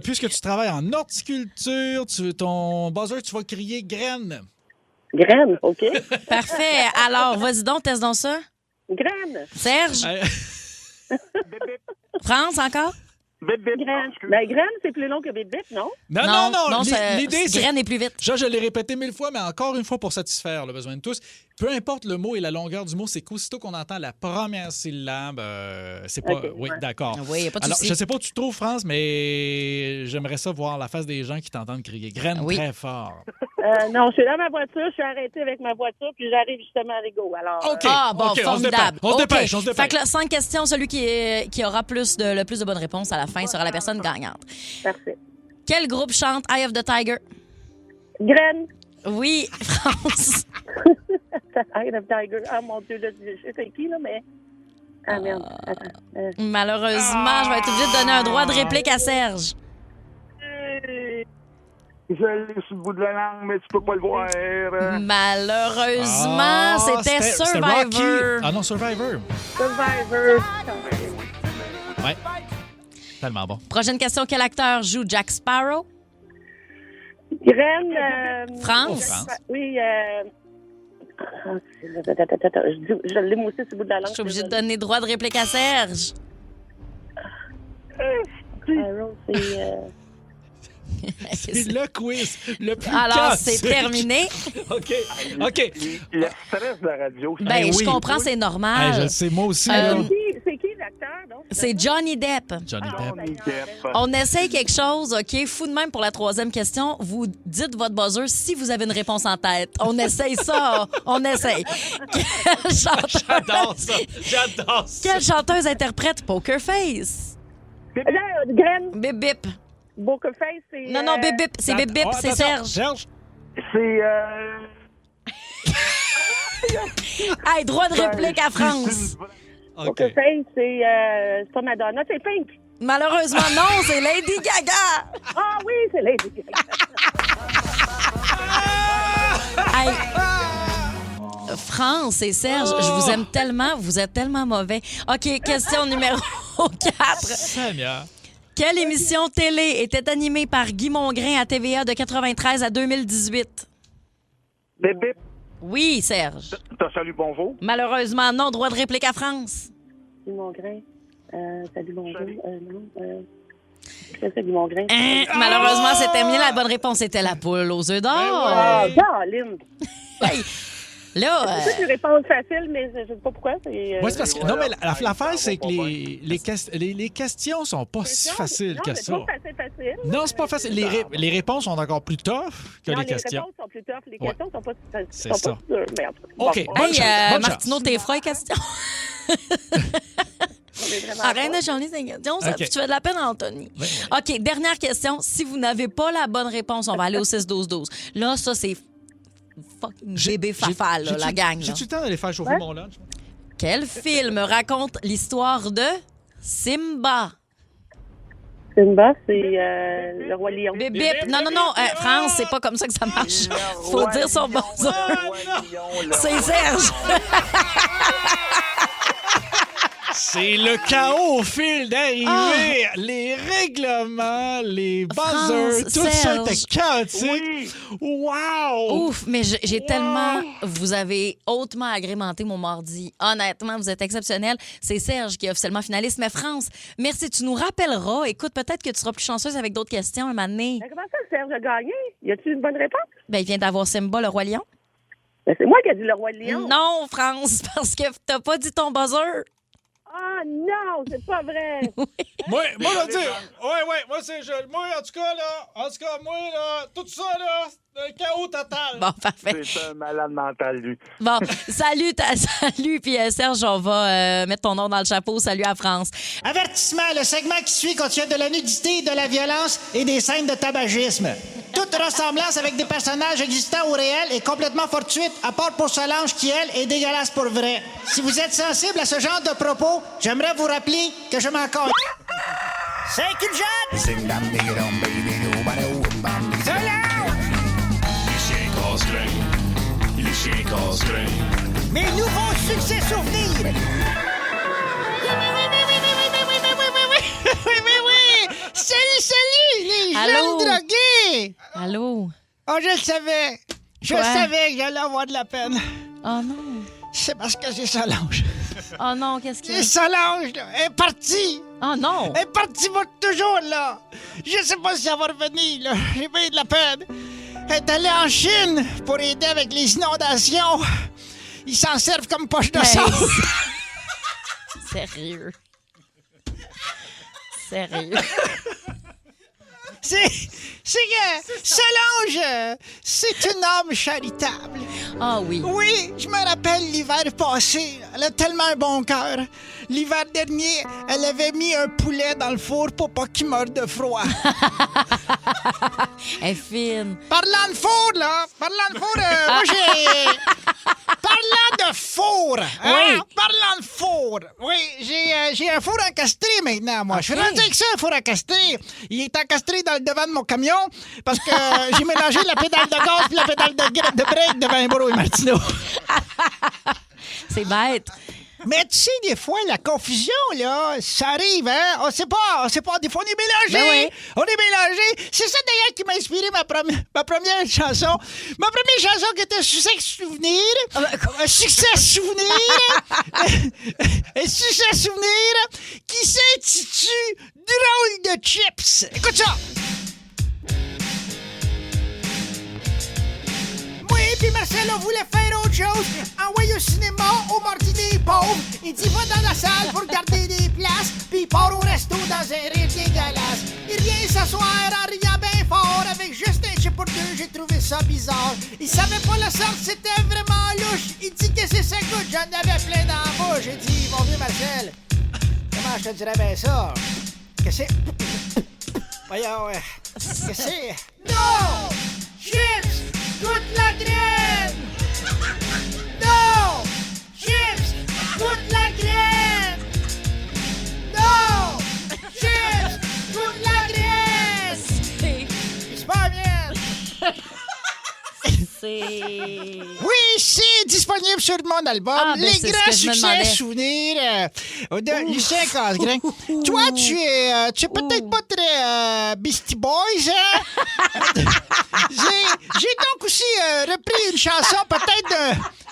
puisque tu travailles en horticulture, ton buzzer, tu vas crier graine. Graine, OK? Parfait. Alors, vas-y donc, teste donc ça. Graine. Serge, Bip, bip. France encore? Bip, bip. Graine. Excuse. Ben, graine, c'est plus long que bip, bip, non? Non. L'idée, c'est. graine est plus vite. Je l'ai répété 1000 fois, mais encore une fois pour satisfaire le besoin de tous. Peu importe le mot et la longueur du mot, c'est qu'aussitôt qu'on entend la première syllabe, c'est pas. OK, oui, ouais. d'accord. Oui, il n'y a pas de Alors, souci. je sais pas où tu te trouves, France, mais j'aimerais ça voir la face des gens qui t'entendent crier graine Oui. très fort. Non, je suis dans ma voiture, je suis arrêtée avec ma voiture, puis j'arrive justement à l'ego. Alors, OK. Ah, bon, OK, formidable. On se dépêche, OK. on se dépêche. Fait que là, 5 questions, celui qui aura le plus de bonnes réponses à la fin sera la personne gagnante. parfait. Quel groupe chante Eye of the Tiger? Graine. Oui, France. Eye of Tiger. Ah, mon Dieu, là, je sais c'est qui, là, mais... Ah, merde. Attends. Malheureusement, je vais être obligée de donner un droit de réplique à Serge. Je l'ai sur le bout de la langue, mais tu peux pas le voir. Malheureusement, Ah, c'était Survivor. Rocky. Ah non, Survivor. Survivor. Ouais. Tellement bon. Prochaine question, quel acteur joue Jack Sparrow? Graine. France? Oh, France. Oui, je l'ai moi aussi sur le bout de la langue. Je suis obligée de donner droit de réplique à Serge. Iron, c'est... C'est le quiz le plus Alors, cassé. c'est terminé. OK. Le stress de la radio. Ben, oui. je comprends, c'est normal. Hey, je le sais, moi aussi. là. C'est qui l'acteur, donc? C'est Johnny Depp. Johnny Depp. Johnny Depp. On essaye quelque chose, OK? Fou de même pour la 3e question. Vous dites votre buzzer si vous avez une réponse en tête. On essaye ça. On essaye. Quelle chanteuse, J'adore ça. J'adore ça. quelle chanteuse interprète Poker Face? Glenn, Bip Bip. Bokerface, c'est... Non, Bip Bip. C'est Bip Bip, Oh, c'est attends, Serge. C'est... Hey, droit de réplique à France. OK. Bokerface, c'est pas Madonna, c'est Pink. Malheureusement, non, c'est Lady Gaga. Ah oui, c'est Lady Gaga. Hey. France et Serge, je vous aime tellement, vous êtes tellement mauvais. OK, question numéro 4. Seigneur. Quelle émission télé était animée par Guy Mongrain à TVA de 93 à 2018? Bébé, Oui, Serge. t'as salut bonjour. Malheureusement, non. Droit de réplique à France. Dumont Grain. Salut, bonjour. Non. C'est ça, Dumont Grain. Hein? Malheureusement, c'est terminé. La bonne réponse était la poule aux œufs d'or. Ah, Caroline. Hey, là, C'est une réponse facile, mais je ne sais pas pourquoi. Ouais, c'est parce que, non, mais l'affaire, c'est que les questions sont pas si faciles que ça. Non, c'est pas facile. Non, c'est pas facile. Les réponses sont encore plus tough que Non, les questions. réponses sont plus tough. Les Ouais. questions sont pas C'est ça. dures. Mais en tout cas, OK. bon, Bonne hey, chance, bonne Martino, chance. t'es froid, question. on est vraiment Arrête pas. de changer ces questions. Ça, OK. Tu fais de la peine, Anthony. Oui, OK, dernière question. Si vous n'avez pas la bonne réponse, on va aller au 6-12-12. Là, ça, c'est fucking bébé fafal, là, la gang. là. J'ai-tu le temps d'aller faire chauffer mon lunch? Quel film raconte l'histoire de Simba? Simba, c'est le Roi Lion. Bip, bip. Non, France, c'est pas comme ça que ça marche. Faut dire son buzzer. C'est Serge. C'est le chaos au fil d'arrivée. Les règlements, les buzzers, France, tout ça Serge. était chaotique. Wow! Ouf, mais j'ai tellement... Vous avez hautement agrémenté mon mardi. Honnêtement, vous êtes exceptionnel. C'est Serge qui est officiellement finaliste. Mais France, merci. Tu nous rappelleras. Écoute, peut-être que tu seras plus chanceuse avec d'autres questions un moment donné. Mais comment ça, Serge a gagné? Y a-t-il une bonne réponse? Ben, il vient d'avoir Simba, le roi lion. Ben, c'est moi qui ai dit le Roi Lion. Non, France, parce que t'as pas dit ton buzzer. Ah non, c'est pas vrai. Moi, je veux dire, moi, c'est moi, en tout cas, là, tout ça, là, c'est un chaos total. Bon, parfait. C'est un malade mental, lui. Bon, salut, puis Serge, on va mettre ton nom dans le chapeau. Salut à France. Avertissement, le segment qui suit contient de la nudité, de la violence et des scènes de tabagisme. Toute ressemblance avec des personnages existants ou réels est complètement fortuite, à part pour Solange qui, elle, est dégueulasse pour vrai. Si vous êtes sensible à ce genre de propos, j'aimerais vous rappeler que je m'en colle. C'est qu'une jeune! Mes nouveaux succès souvenirs! Oui! Salut, les Allô? jeunes drogués! Allô? Oh, je le savais! Je Quoi? savais que j'allais avoir de la peine. Oh non. C'est parce que c'est Solange. Oh non, qu'est-ce qu'il y Et a? Solange, là, elle est partie! Oh non. Elle est partie pour toujours, là! Je sais pas si elle va revenir, là. J'ai bien de la peine. Elle est allée en Chine pour aider avec les inondations. Ils s'en servent comme poche de Hey. sauce. Sérieux. Sérieux. C'est que Solange, c'est une âme charitable. Ah oui. Oui, je me rappelle l'hiver passé. Elle a tellement un bon cœur. L'hiver dernier, elle avait mis un poulet dans le four pour pas qu'il meure de froid. Elle est fine. Parlant de four, là. Moi, j'ai... Parlant de four. Hein? Oui. Parlant de four. Oui, j'ai un four encastré maintenant, moi. Je suis Ok. rendu avec ça, un four encastré. Il est encastré dans le devant de mon camion parce que j'ai mélangé la pédale de gaz et la pédale de break devant Bro et Martineau. C'est bête. Mais tu sais, des fois, la confusion, là, ça arrive, hein? On sait pas, des fois, on est mélangés. Ben oui. On est mélangés. C'est ça, d'ailleurs, qui m'a inspiré ma première chanson. Ma première chanson qui était Succès Souvenir. Un succès souvenir. Un succès souvenir qui s'intitule Drôle de chips. Écoute ça. Moi puis Marcel, on voulait faire autre chose. Envoyer au cinéma au mardi des pauvres. Il dit va dans la salle pour garder des places. Puis il part au resto dans un rire dégueulasse. Il vient s'asseoir en riant bien fort. Avec juste un chip pour deux, j'ai trouvé ça bizarre. Il savait pas la sorte, c'était vraiment louche. Il dit que c'est ça goûte, j'en avais plein dans la bouche. J'ai dit, mon vieux Marcel, comment je te dirais bien ça? Que c'est... Voyons, que c'est... Non! Chips! Goûte la graine! Non! Chips! Goûte la graine! Non! Chips! Goûte la graine! C'est pas bien! Oui, c'est disponible sur mon album. Ah, ben, Les c'est ce grands que je me succès demandais. souvenirs de Lucien Casgrain. Toi, tu es peut-être pas très Beastie Boys, hein? J'ai donc aussi repris une chanson peut-être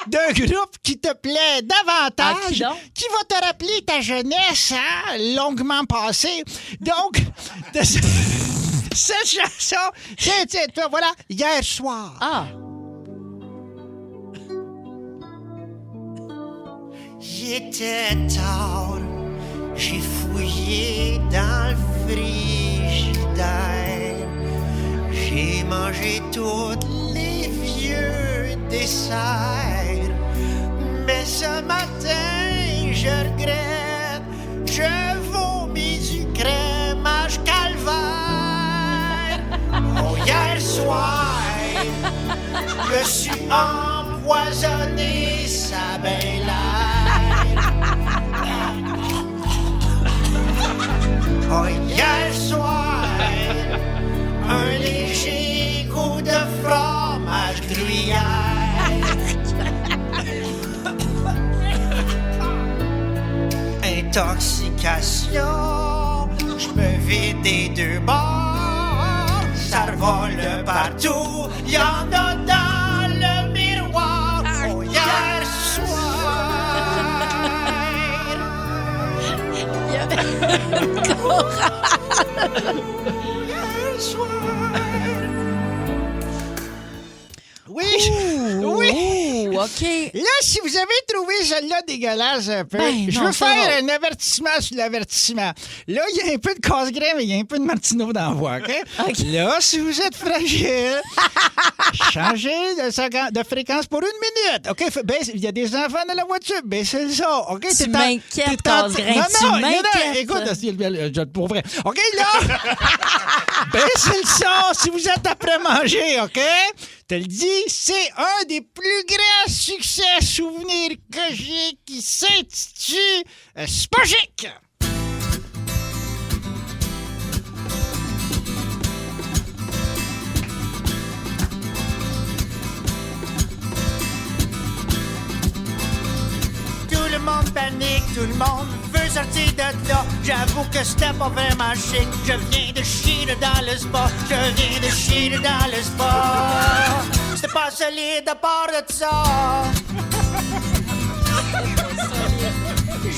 d'un groupe qui te plaît davantage, Ah, qui donc? qui va te rappeler ta jeunesse, hein, longuement passée. Donc, cette chanson, c'est toi, voilà, Hier soir. Ah! Il était tard, j'ai fouillé dans le frigidaire. J'ai mangé tous les vieux desserts. Mais ce matin, je regrette, je vomis du crémage calvaire. Oh, hier soir, je suis empoisonné, ça ben l'air. Oh, hier soir, un léger goût de fromage gruyère. Intoxication, je me vide des deux bords. Ça revole partout, y'en a dans le miroir. Oh, hier soir. Oui, oui. Ouh, OK. Là, si vous avez trouvé celle-là dégueulasse un peu, Ben, je non, veux c'est drôle. faire un avertissement sur l'avertissement. Là, il y a un peu de casse-grain, mais il y a un peu de Martineau dans la voix, OK? OK. Là, si vous êtes fragile, changez de fréquence pour 1 minute, OK? Il y a des enfants dans la voiture, baissez le son, OK? Tu m'inquiètes, casse-grain, tu m'inquiètes. Écoute, pour vrai. OK, là, baissez le son si vous êtes après manger, OK? Je te le dis, c'est un des plus grands succès souvenirs que j'ai qui s'intitule Spogique. Tout le monde panique, tout le monde veut sortir de là. J'avoue que c'était pas vraiment chic. Je viens de chier dans le spa. Je viens de chier dans le spa. C'était pas solide à part de ça.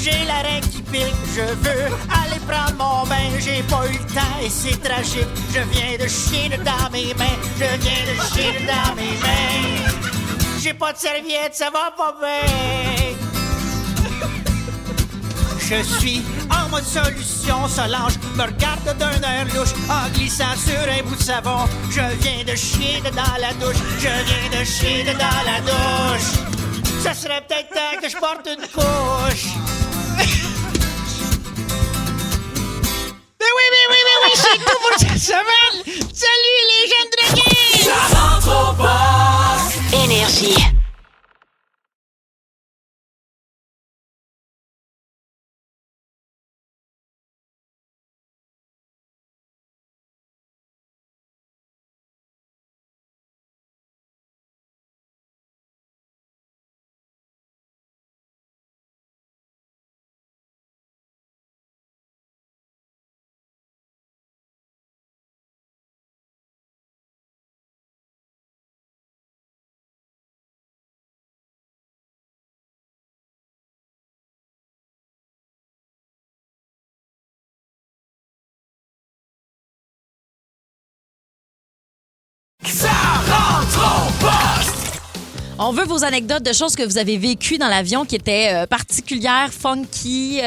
J'ai l'arrêt qui pique, je veux aller prendre mon bain. J'ai pas eu le temps et c'est tragique. Je viens de chier dans mes mains. Je viens de chier dans mes mains. J'ai pas de serviette, ça va pas bien. Je suis en mode solution, Solange me regarde d'un air louche en glissant sur un bout de savon. Je viens de chier dans la douche, je viens de chier dans la douche. Ça serait peut-être temps que je porte une couche. Mais oui, c'est tout pour cette semaine. Salut les jeunes drogués! Ça rentre au poste. Énergie. rentrons poste. On veut vos anecdotes de choses que vous avez vécues dans l'avion qui étaient particulières, funky,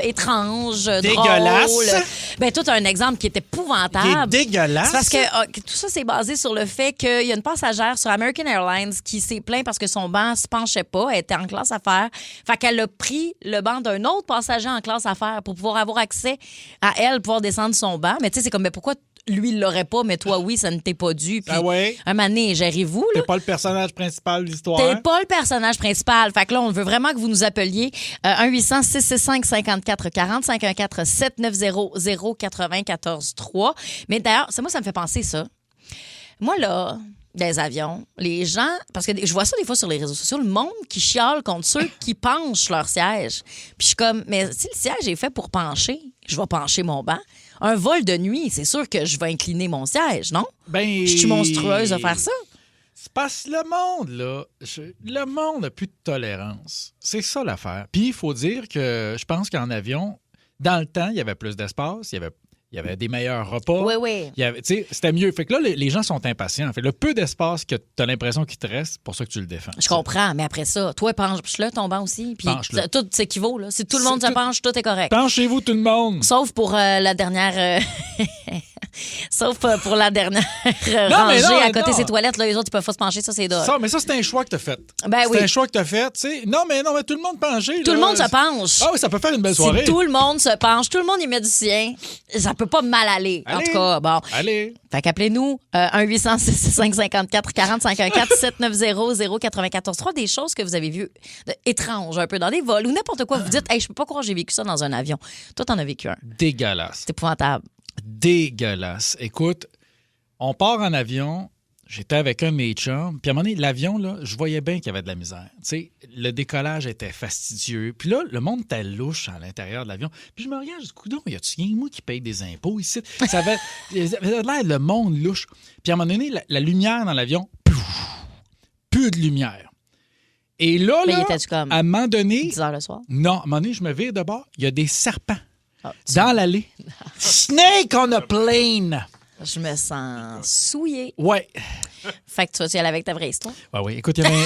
étranges, Dégueulasses. drôles. Ben, toi, tu as un exemple qui est épouvantable. Qui est dégueulasse. C'est parce que tout ça, c'est basé sur le fait qu'il y a une passagère sur American Airlines qui s'est plainte parce que son banc se penchait pas. Elle était en classe affaires. Fait qu'elle a pris le banc d'un autre passager en classe affaires pour pouvoir avoir accès à elle, pouvoir descendre son banc. Mais tu sais, c'est comme, mais pourquoi lui, il l'aurait pas, mais toi, oui, ça ne t'est pas dû. Puis, Ah ouais? un moment donné, gérez-vous, là. T'es pas le personnage principal de l'histoire. T'es pas le personnage principal. Fait que là, on veut vraiment que vous nous appeliez. 1-800-665-5440, 514-790-094-3. Mais d'ailleurs, moi, ça me fait penser ça. Moi, là, des avions, les gens... Parce que je vois ça des fois sur les réseaux sociaux, le monde qui chiale contre ceux qui penchent leur siège. Puis je suis comme, mais si le siège est fait pour pencher, je vais pencher mon banc. Un vol de nuit, c'est sûr que je vais incliner mon siège, non? Ben... Je suis monstrueuse de faire ça. C'est parce que le monde, là, le monde n'a plus de tolérance. C'est ça l'affaire. Puis il faut dire que je pense qu'en avion, dans le temps, il y avait plus d'espace, il y avait des meilleurs repas. Oui, oui. C'était mieux. Fait que là, les gens sont impatients. Fait le peu d'espace que tu as l'impression qu'il te reste, c'est pour ça que tu le défends. Je comprends, mais après ça, toi, penche-le, ton banc aussi. Puis Penche-le. tout s'équivaut, là. Si tout le monde se penche, tout est correct. Penchez-vous, tout le monde. Sauf pour la dernière... Sauf pour la dernière Non, mais rangée non, à côté non. des toilettes. Là, les autres, ils peuvent pas se pencher. Ça, c'est drôle. Mais ça, c'est un choix que tu as fait. Ben oui. C'est un choix que tu as fait. T'sais. Non, mais tout le monde penché. Tout le monde se penche. Ah oui, ça peut faire une belle soirée. Si tout le monde se penche, tout le monde y met du sien, ça peut pas mal aller. En Allez. tout cas, bon. Allez. Fait qu'appelez-nous 1-800-665-5440, des choses que vous avez vues étranges un peu dans des vols ou n'importe quoi. Vous dites, hey, je peux pas croire que j'ai vécu ça dans un avion. Toi, t'en as vécu un. Dégueulasse. C'est épouvantable. Dégueulasse. Écoute, on part en avion. J'étais avec un de mes chums. Puis à un moment donné, l'avion, là, je voyais bien qu'il y avait de la misère. Tu sais, le décollage était fastidieux. Puis là, le monde était louche à l'intérieur de l'avion. Puis je me regarde, je dis, coudonc, y a-tu rien moi qui paye des impôts ici? Ça avait l'air le monde louche. Puis à un moment donné, la lumière dans l'avion, plus de lumière. Et là, Mais là, était-tu comme à un moment donné... 10 heures le soir? Non, à un moment donné, je me vire de bord. Il y a des serpents dans l'allée. Snake on a plane! Je me sens souillée. Ouais. Fait que tu vas y aller avec ta vraie histoire. Ouais, oui. Écoute, il y avait...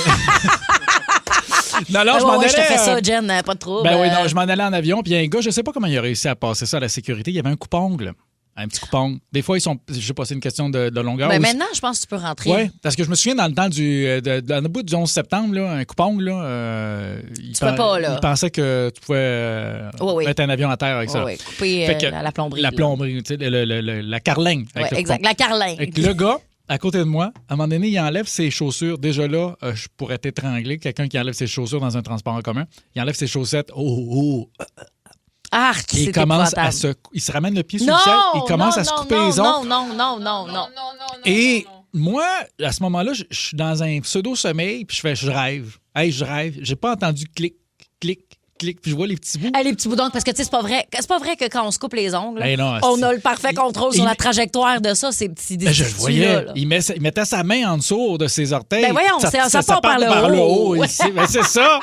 Non, je Ouais, m'en ouais, allais... je te fais ça, Jen, pas de trouble. Ben oui, non, je m'en allais en avion. Puis il y a un gars, je sais pas comment il a réussi à passer ça à la sécurité. Il y avait un coupe-ongle. Un petit coupe-ongle. Des fois, ils sont... Je sais pas, c'est une question de longueur. Ben ou- maintenant, je pense que tu peux rentrer. Oui, parce que je me souviens dans le temps dans le bout du 11 septembre, là, un coupe-ongle, là, Tu peux pas, là. il pensait que tu pouvais Oui. mettre un avion à terre avec ça. Oui, couper Fait que la plomberie. La là. plomberie, tu sais, la carlingue. avec Ouais, le exact. coupe-ongle. La carlingue. Fait que le gars, à côté de moi, à un moment donné, il enlève ses chaussures. Déjà là, je pourrais t'étrangler. Quelqu'un qui enlève ses chaussures dans un transport en commun. Il enlève ses chaussettes. Arc, Et c'est il commence épouvantable. il se ramène le pied sur Non! le ciel. Il commence à se couper les ongles. Non. Et moi, à ce moment-là, je suis dans un pseudo-sommeil, puis je rêve. Hey, je rêve. J'ai pas entendu clic, clic, clic, puis je vois les petits bouts. Hey, les petits boudons, parce que tu sais, c'est pas vrai que quand on se coupe les ongles, Hey, non, on c'est- a le parfait contrôle sur il- la trajectoire de ça, ces petits Ben, je le tissus-là, voyais. là. Il mettait sa main en dessous de ses orteils. Ben voyons, ça part par le haut. ici. Ben, c'est ça.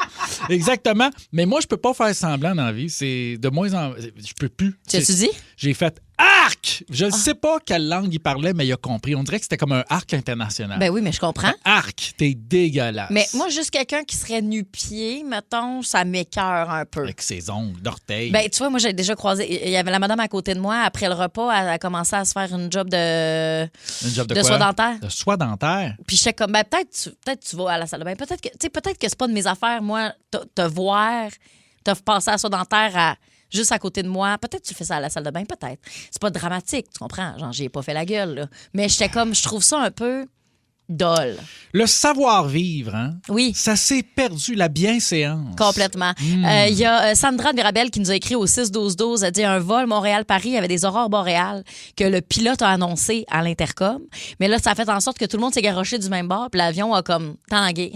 Exactement. Mais moi, je peux pas faire semblant dans la vie. C'est de moins en... Je peux plus. Tu as-tu dit? J'ai fait arc! Je ne sais pas quelle langue il parlait, mais il a compris. On dirait que c'était comme un arc international. Ben oui, mais je comprends. Arc, t'es dégueulasse. Mais moi, juste quelqu'un qui serait nu-pied, mettons, ça m'écœure un peu. Avec ses ongles d'orteil. Ben, tu vois, moi, j'ai déjà croisé. Il y avait la madame à côté de moi. Après le repas, elle a commencé à se faire une job de Une job de de quoi? soie dentaire. De soie dentaire? Puis j'étais comme, ben, peut-être tu vas à la salle de bain. Peut-être que c'est pas de mes affaires, moi, te voir, te passer à la soie dentaire juste à côté de moi. Peut-être que tu fais ça à la salle de bain, peut-être. C'est pas dramatique, tu comprends? Genre, j'ai pas fait la gueule, là. Mais j'étais comme, je trouve ça un peu dole. Le savoir-vivre, hein? Oui. Ça s'est perdu, la bienséance. Complètement. Il y a Sandra de Mirabel qui nous a écrit au 6-12-12. Elle dit un vol Montréal-Paris, il y avait des aurores boréales que le pilote a annoncé à l'intercom. Mais là, ça a fait en sorte que tout le monde s'est garoché du même bord, puis l'avion a comme tangué.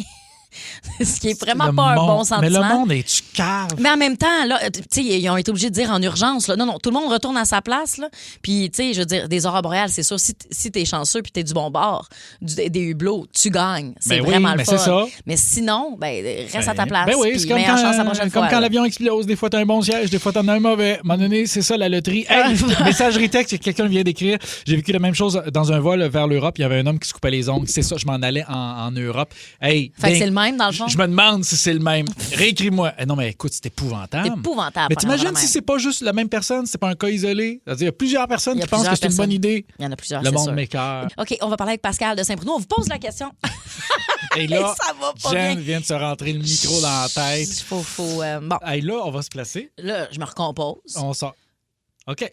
Ce qui est vraiment Le pas un bon monde- sentiment. Mais le monde est-tu cave? Mais en même temps, là, tu sais, ils ont été obligés de dire en urgence, là, non, tout le monde retourne à sa place, là. Puis, tu sais, je veux dire, des aurores boréales, c'est sûr, si t'es chanceux puis t'es du bon bord, des hublots, tu gagnes. C'est Ben oui, vraiment le mais fun. c'est ça. Mais sinon, reste à ta place. Ben oui, puis c'est comme meilleure chance la prochaine comme fois. quand là. l'avion explose. Des fois, t'as un bon siège, des fois, t'en as un mauvais. À un moment donné, c'est ça, la loterie. Hey, messagerie texte, quelqu'un vient d'écrire. J'ai vécu la même chose dans un vol vers l'Europe. Il y avait un homme qui se coupait les ongles. C'est ça, je m'en allais en Europe. Hey, Fait que c'est le même, dans le fond? Je me demande si c'est le même. Réécris-moi. Non, mais écoute, c'est épouvantable. C'est épouvantable. Mais t'imagines vraiment si même. c'est pas juste la même personne, c'est pas un cas isolé. C'est-à-dire, il y a plusieurs personnes Il y a qui pensent que plusieurs c'est une bonne personnes. idée. Il y en a plusieurs, Le c'est monde sûr. m'écoeure. OK, on va parler avec Pascal de Saint-Bruno. On vous pose la question. Et là, Ça va pas Jen bien. vient de se rentrer le micro dans la tête. Bon, Hey, là, on va se placer. là, je me recompose. On sort. OK.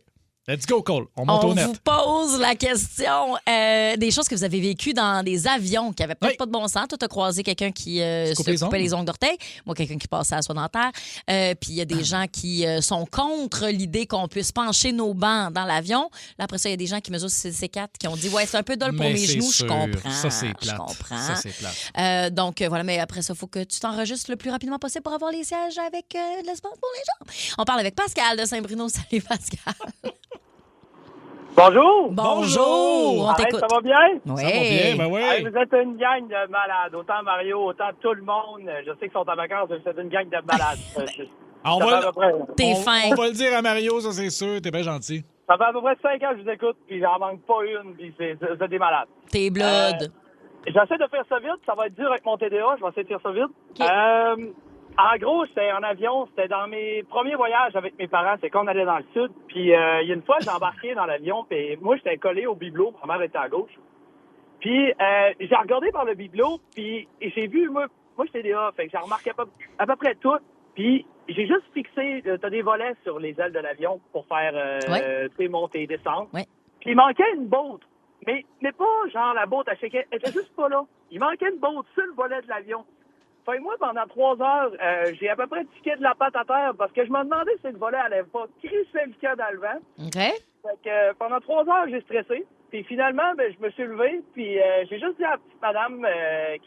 Let's go, Cole. On monte On au net. vous pose la question des choses que vous avez vécues dans des avions qui n'avaient peut-être Oui. pas de bon sens. Toi, tu as croisé quelqu'un qui coupe se les coupait ongles. les ongles d'orteil. Moi, quelqu'un qui passait à la soie dentaire. Puis il y a des gens qui sont contre l'idée qu'on puisse pencher nos bancs dans l'avion. Là, après ça, il y a des gens qui mesurent 6C4 qui ont dit « Ouais, c'est un peu dole pour Mais mes c'est genoux. » Je sûr. comprends. Ça, c'est Je plate. comprends. Ça, c'est plate. Donc, voilà. Mais après ça, il faut que tu t'enregistres le plus rapidement possible pour avoir les sièges avec de l'espace pour les gens. On parle avec Pascal de Saint-Bruno. Salut, Pascal. Bonjour! Bonjour. On Arrête, t'écoute. ça va bien? Oui. Ça va bien, ben oui. Hey, vous êtes une gang de malades. Autant Mario, autant tout le monde. Je sais qu'ils sont en vacances, mais vous êtes une gang de malades. On Ça fait à va, peu près- T'es on- fin. on va le dire à Mario, ça, c'est sûr. T'es bien gentil. ça fait à peu près 5 ans que je vous écoute, puis j'en manque pas une, puis vous êtes des malades. T'es blood. J'essaie de faire ça vite. Ça va être dur avec mon TDA. Je vais essayer de faire ça vite. En gros, c'était en avion. C'était dans mes premiers voyages avec mes parents. C'est quand on allait dans le sud. Puis, il y a une fois, j'ai embarqué dans l'avion. Puis, moi, j'étais collé au bibelot. Ma mère était à gauche. Puis, j'ai regardé par le bibelot. Puis, j'ai vu, moi j'étais TDA. Fait que j'ai remarqué à peu près tout. Puis, j'ai juste fixé. T'as des volets sur les ailes de l'avion pour faire, Ouais. tu sais, monter et descendre. Ouais. Puis, il manquait une botte. Mais pas genre la botte à shaker. Elle était juste pas là. Il manquait une botte sur le volet de l'avion. Fait que moi, pendant 3 heures, j'ai à peu près tiqué de la patte à terre parce que je me demandais si le volet allait pas crisser le cas dans le vent. OK. Fait que pendant 3 heures, j'ai stressé. Puis finalement, je me suis levé. Puis j'ai juste dit à la petite madame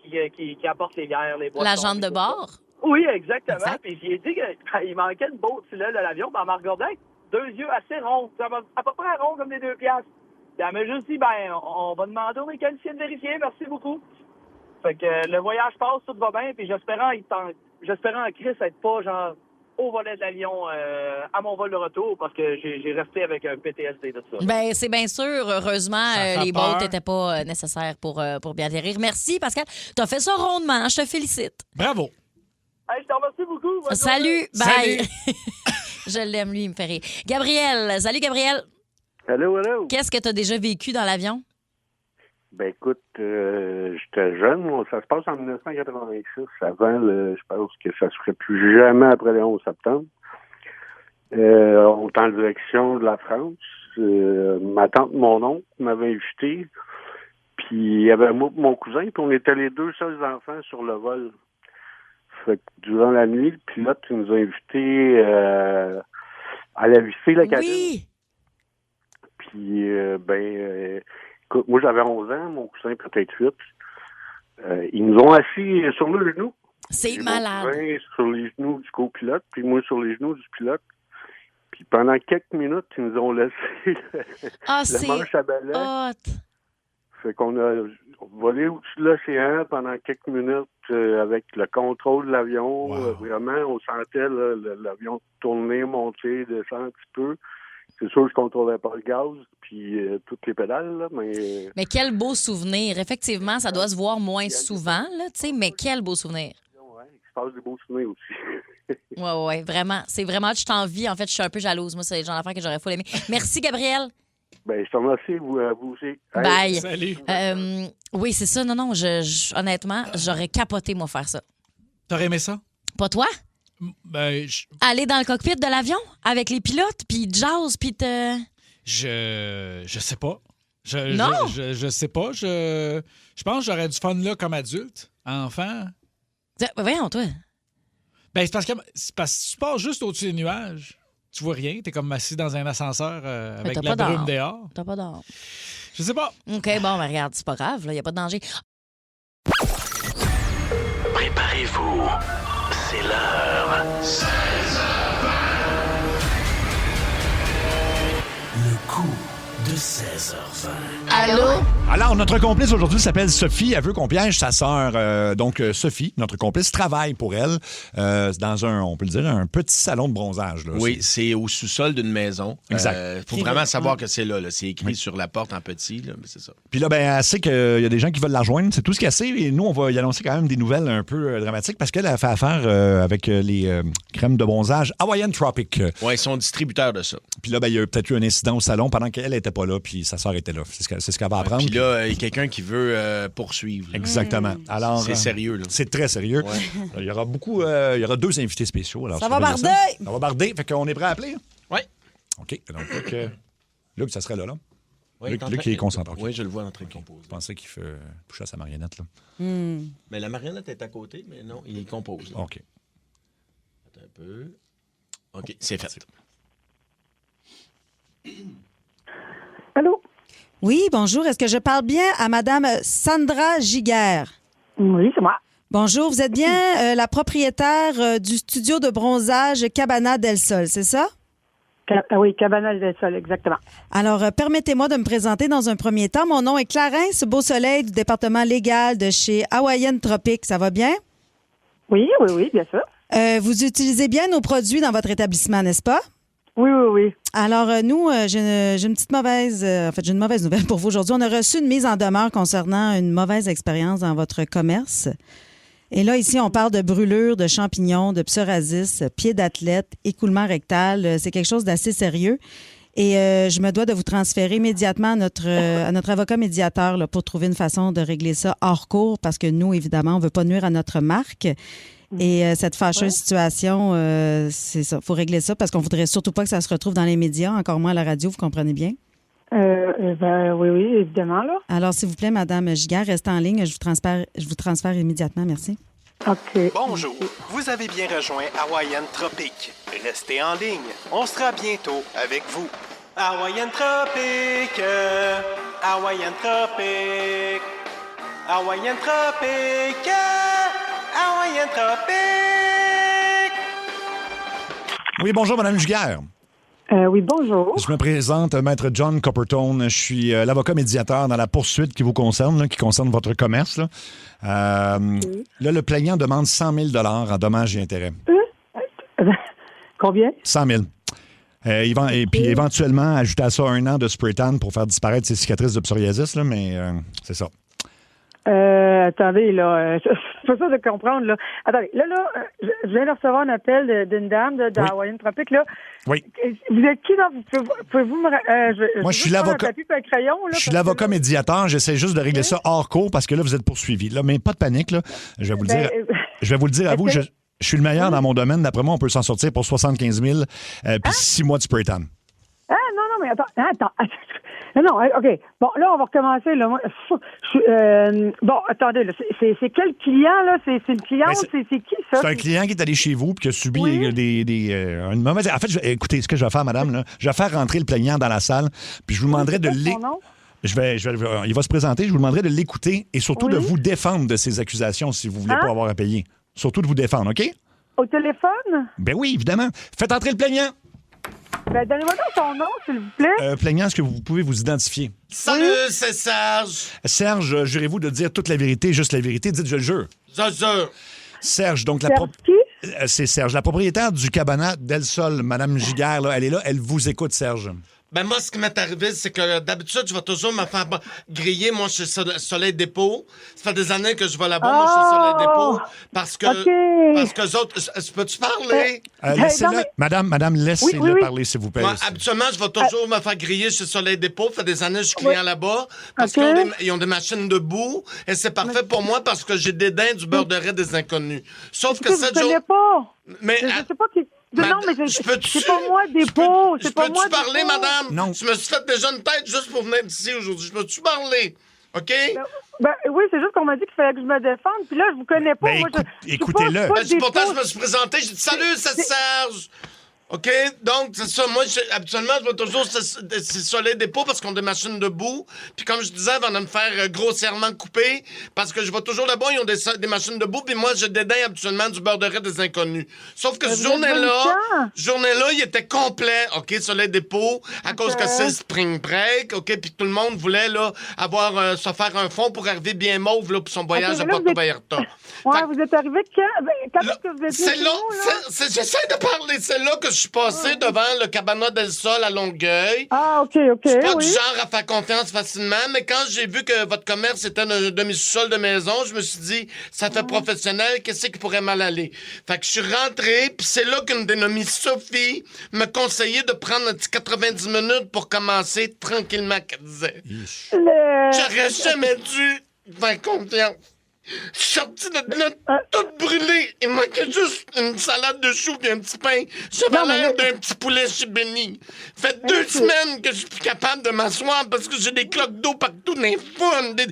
qui apporte les bières, les boissons. L'agente de et tout ça. bord. Oui, exactement. Exact. Puis j'ai dit qu'il manquait une botte sur l'aile de l'avion. Puis elle m'a regardé avec 2 yeux assez ronds. À peu près ronds comme des 2 piastres. Puis elle m'a juste dit, on va demander au mécanicien de vérifier. Merci beaucoup. Fait que le voyage passe, tout va bien, puis j'espérais en Christ être pas genre au volet de l'avion à mon vol de retour parce que j'ai resté avec un PTSD de ça. Ben, c'est bien sûr. Heureusement, Ça fait les peur. bottes n'étaient pas nécessaires pour bien atterrir. Merci, Pascal. Tu as fait ça rondement. Je te félicite. Bravo. Hey, je te remercie beaucoup. Bonne Salut. journée. Bye. Je l'aime, lui, il me fait rire. Gabriel. Salut, Gabriel. Allô? Qu'est-ce que tu as déjà vécu dans l'avion? Ben écoute, j'étais jeune, moi, ça se passe en 1986. Avant, je pense que ça se ferait plus jamais après le 11 septembre. On est en direction de la France. Ma tante, mon oncle m'avait invité. Puis il y avait moi et mon cousin, puis on était les 2 seuls enfants sur le vol. Fait que durant la nuit, le pilote nous a invités à la visiter la cabine. Oui. Puis, écoute, moi, j'avais 11 ans, mon cousin peut-être 8. Ils nous ont assis sur le genou. C'est Mon malade. cousin sur les genoux du copilote, puis moi sur les genoux du pilote. Puis pendant quelques minutes, ils nous ont laissé Ah, le c'est manche à balai. hot. Fait qu'on a volé au-dessus de l'océan pendant quelques minutes avec le contrôle de l'avion. Wow. Vraiment, on sentait là, l'avion tourner, monter, descendre un petit peu. C'est sûr que je contrôlais pas le gaz, puis toutes les pédales, là, mais... Mais quel beau souvenir. Effectivement, ça doit se voir moins souvent, là, tu sais, mais quel beau souvenir. Ouais, il se passe des beaux souvenirs aussi. Oui, vraiment. C'est vraiment, je t'envie. En fait, je suis un peu jalouse. Moi, c'est le genre d'affaire que j'aurais full aimé. Merci, Gabriel. Ben, je te remercie, vous aussi. Hey. Bye. Salut. Oui, c'est ça. Non, honnêtement, j'aurais capoté, moi, faire ça. T'aurais aimé ça? Pas toi? Ben, Aller dans le cockpit de l'avion avec les pilotes, puis jazz, puis je sais pas. Non. Je sais pas. Je pense que j'aurais du fun là comme adulte, enfant. Voyons, toi. Ben, c'est parce que tu passes juste au-dessus des nuages. Tu vois rien. T'es comme assis dans un ascenseur avec t'as la pas brume d'or. dehors. T'as pas d'or. Je sais pas. OK, bon, ben regarde, c'est pas grave, il n'y a pas de danger. Préparez-vous, c'est l'heure. 16h20. Le coup de 16h20. Allô? Alors, notre complice aujourd'hui s'appelle Sophie. Elle veut qu'on piège sa sœur. Donc, Sophie, notre complice, travaille pour elle dans on peut le dire, un petit salon de bronzage. Là. Oui, c'est au sous-sol d'une maison. Exact. Faut vraiment savoir que c'est là. C'est écrit sur la porte en petit, là, mais c'est ça. Puis là, elle sait qu'il y a des gens qui veulent la rejoindre. C'est tout ce qu'elle sait. Et nous, on va y annoncer quand même des nouvelles un peu dramatiques parce qu'elle a fait affaire avec les crèmes de bronzage Hawaiian Tropic. Oui, ils sont distributeurs de ça. Puis là, il y a peut-être eu un incident au salon pendant qu'elle n'était pas là, puis sa sœur était là. C'est ce qu'elle va apprendre. Puis là, il y a quelqu'un qui veut poursuivre. Là. Exactement. Alors, c'est sérieux, là. C'est très sérieux. Ouais. Il y aura beaucoup. Il y aura 2 invités spéciaux. Alors, Ça va barder! Ça va barder. Fait qu'on est prêt à appeler? Oui. OK. Donc, Luc, ça serait là. Oui, Luc qui est concentré. Oui, je le vois en train de composer. Je pensais qu'il fait toucher à sa marionnette. Là. Mais la marionnette est à côté, mais non, il compose. Là. OK. Attends un peu. OK, c'est fait. Allô? Oui, bonjour. Est-ce que je parle bien à Madame Sandra Giguère? Oui, c'est moi. Bonjour, vous êtes bien la propriétaire du studio de bronzage Cabana del Sol, c'est ça? Oui, Cabana del Sol, exactement. Alors, permettez-moi de me présenter dans un premier temps. Mon nom est Clarence Beausoleil du département légal de chez Hawaiian Tropic. Ça va bien? Oui, bien sûr. Vous utilisez bien nos produits dans votre établissement, n'est-ce pas? Oui. Alors, nous, j'ai une petite mauvaise... j'ai une mauvaise nouvelle pour vous aujourd'hui. On a reçu une mise en demeure concernant une mauvaise expérience dans votre commerce. Et là, ici, on parle de brûlures, de champignons, de psoriasis, pieds d'athlète, écoulement rectal. C'est quelque chose d'assez sérieux. Et je me dois de vous transférer immédiatement à notre avocat médiateur là, pour trouver une façon de régler ça hors cours parce que nous, évidemment, on ne veut pas nuire à notre marque. Et cette fâcheuse situation, c'est ça. Il faut régler ça parce qu'on ne voudrait surtout pas que ça se retrouve dans les médias, encore moins à la radio, vous comprenez bien? Oui, évidemment, là. Alors, s'il vous plaît, Madame Giguère, restez en ligne. Je vous transfère immédiatement. Merci. OK. Bonjour. Vous avez bien rejoint Hawaiian Tropic. Restez en ligne. On sera bientôt avec vous. Hawaiian Tropic. Hawaiian Tropic. Hawaiian Tropic. Hawaiian Tropic. Oui, bonjour, Madame Giguère. Oui, bonjour. Je me présente, Maître John Coppertone. Je suis l'avocat médiateur dans la poursuite qui vous concerne, qui concerne votre commerce. Là, là le plaignant demande 100 000 en dommages et intérêts. Combien? 100 000. Et puis éventuellement, ajouter à ça 1 an de spray tan pour faire disparaître ses cicatrices de psoriasis, là, mais c'est ça. Attendez, là, c'est pas ça de comprendre, là. Attendez, là, je viens de recevoir un appel d'une dame de Hawaiian Tropic, là. Oui. Vous êtes qui, là? Pouvez-vous me... Moi, je suis l'avocat. Un crayon, là, je suis l'avocat médiateur. J'essaie juste de régler ça hors cours parce que là, vous êtes poursuivi. Là, mais pas de panique, là. Je vais vous le dire. Je vais vous le dire à vous. Je suis le meilleur dans mon domaine. D'après moi, on peut s'en sortir pour 75 000 puis 6 mois de spray tan. Ah, non, mais attends. Non, OK. Bon, là, on va recommencer. Là. Bon, attendez, là, c'est quel client, là? C'est une cliente? C'est qui, ça? C'est un client qui est allé chez vous et qui a subi une mauvaise... En fait, écoutez, ce que je vais faire, madame, là, je vais faire rentrer le plaignant dans la salle, puis je vous demanderai de il va se présenter, je vous demanderai de l'écouter et surtout de vous défendre de ces accusations si vous voulez pas avoir à payer. Surtout de vous défendre, OK? Au téléphone? Ben oui, évidemment. Faites entrer le plaignant. Ben, donnez-moi donc son nom, s'il vous plaît. Plaignant, est-ce que vous pouvez vous identifier? Salut, c'est Serge. Serge, jurez-vous de dire toute la vérité, juste la vérité? Dites, je le jure. Je jure. Serge, donc c'est Serge, la propriétaire du Cabana del Sol, Madame Giguère, là, elle est là, elle vous écoute, Serge. Ben moi, ce qui m'est arrivé, c'est que d'habitude, je vais toujours me faire griller, moi, chez Soleil Dépôt. Ça fait des années que je vais là-bas, moi, chez Soleil Dépôt. Parce que les autres... Peux-tu parler? Laissez-le. Madame, laissez-le parler, s'il vous plaît. Moi, habituellement, je vais toujours me faire griller chez Soleil Dépôt. Ça fait des années que je suis client là-bas. Parce qu'ils ont des machines debout. Et c'est parfait pour moi parce que j'ai dédain du beurre de raie des inconnus. Sauf que cette journée... Mais je sais pas qui... Non, mais c'est pas moi, Dépôt. C'est pas moi, Peux-tu parler, madame? Non. Je me suis fait déjà une tête juste pour venir d'ici aujourd'hui. Je peux-tu parler? OK? Ben, oui, c'est juste qu'on m'a dit qu'il fallait que je me défende. Puis là, je vous connais pas. Ben, écoutez-le. Pourtant, je me suis présenté. J'ai dit « Salut, c'est Serge! » OK? Donc, c'est ça. Moi, habituellement, je vais toujours soleil des peaux parce qu'on a des machines de boue. Puis comme je disais, avant de me faire grossièrement couper, parce que je vais toujours là-bas, ils ont des machines de boue, puis moi, je dédaigne habituellement du beurre de riz des inconnus. Sauf que ce journée-là, il était complet, OK, soleil des peaux, à cause que c'est le spring break, OK? Puis tout le monde voulait, là, avoir, se faire un fond pour arriver bien mauve, là, pour son voyage à Puerto Vallarta. Ouais, vous êtes arrivé quand est-ce que vous êtes c'est là, j'essaie de parler, c'est là que je suis passé devant le Cabana del Sol à Longueuil. Ah, OK. Je suis pas du genre à faire confiance facilement, mais quand j'ai vu que votre commerce était un demi-sous-sol de maison, je me suis dit, ça fait professionnel, qu'est-ce qui pourrait mal aller? Fait que je suis rentré, puis c'est là qu'une dénommée Sophie me conseillait de prendre un petit 90 minutes pour commencer tranquillement, qu'elle disait. J'aurais jamais dû faire confiance. Je suis sorti de là toute brûlée. Il manquait juste une salade de choux et un petit pain. J'avais l'air d'un petit poulet chez Benny. Fait 2 semaines que je suis plus capable de m'asseoir parce que j'ai des cloques d'eau partout dans les founes. Des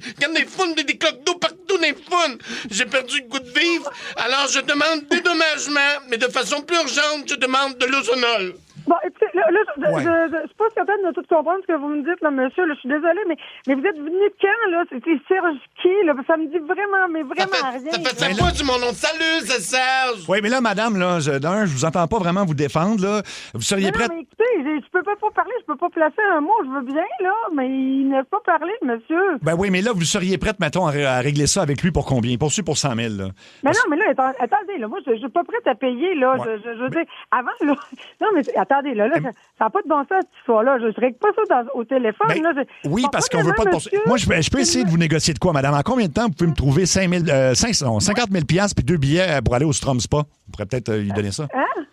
cloques d'eau partout dans les founes. J'ai perdu le goût de vivre. Alors je demande dédommagement, mais de façon plus urgente, je demande de l'ozonol. Bon, écoutez, je suis pas certaine de tout comprendre ce que vous me dites, là, monsieur. Là, je suis désolée, mais vous êtes venu quand, là? C'était Serge qui, là? Ça me dit vraiment rien. Ça fait 5 fois du mon nom. Salut, c'est Serge! Oui, mais là, madame, là, je vous entends pas vraiment vous défendre, là. Vous seriez prête... Non, mais écoutez, je peux pas parler, je peux pas placer un mot, je veux bien, là, mais il n'a pas parlé, monsieur. Ben oui, mais là, vous seriez prête, mettons, à régler ça avec lui pour combien? Poursuit pour 100 000, là. Mais non, mais là, attendez, là, moi, je suis pas prête à payer, là. Ouais. Je veux dire, avant, là... Non, mais attendez, là, ça n'a pas de bon sens, cette histoire-là. Je règle pas ça au téléphone, ben, là. Oui, parce qu'on veut pas de poursuite. Moi, je peux essayer de vous négocier de quoi, madame? En combien de temps vous pouvez me trouver 50 000 $ puis 2 billets pour aller au Strom Spa? On pourrait peut-être lui donner ça. Hein?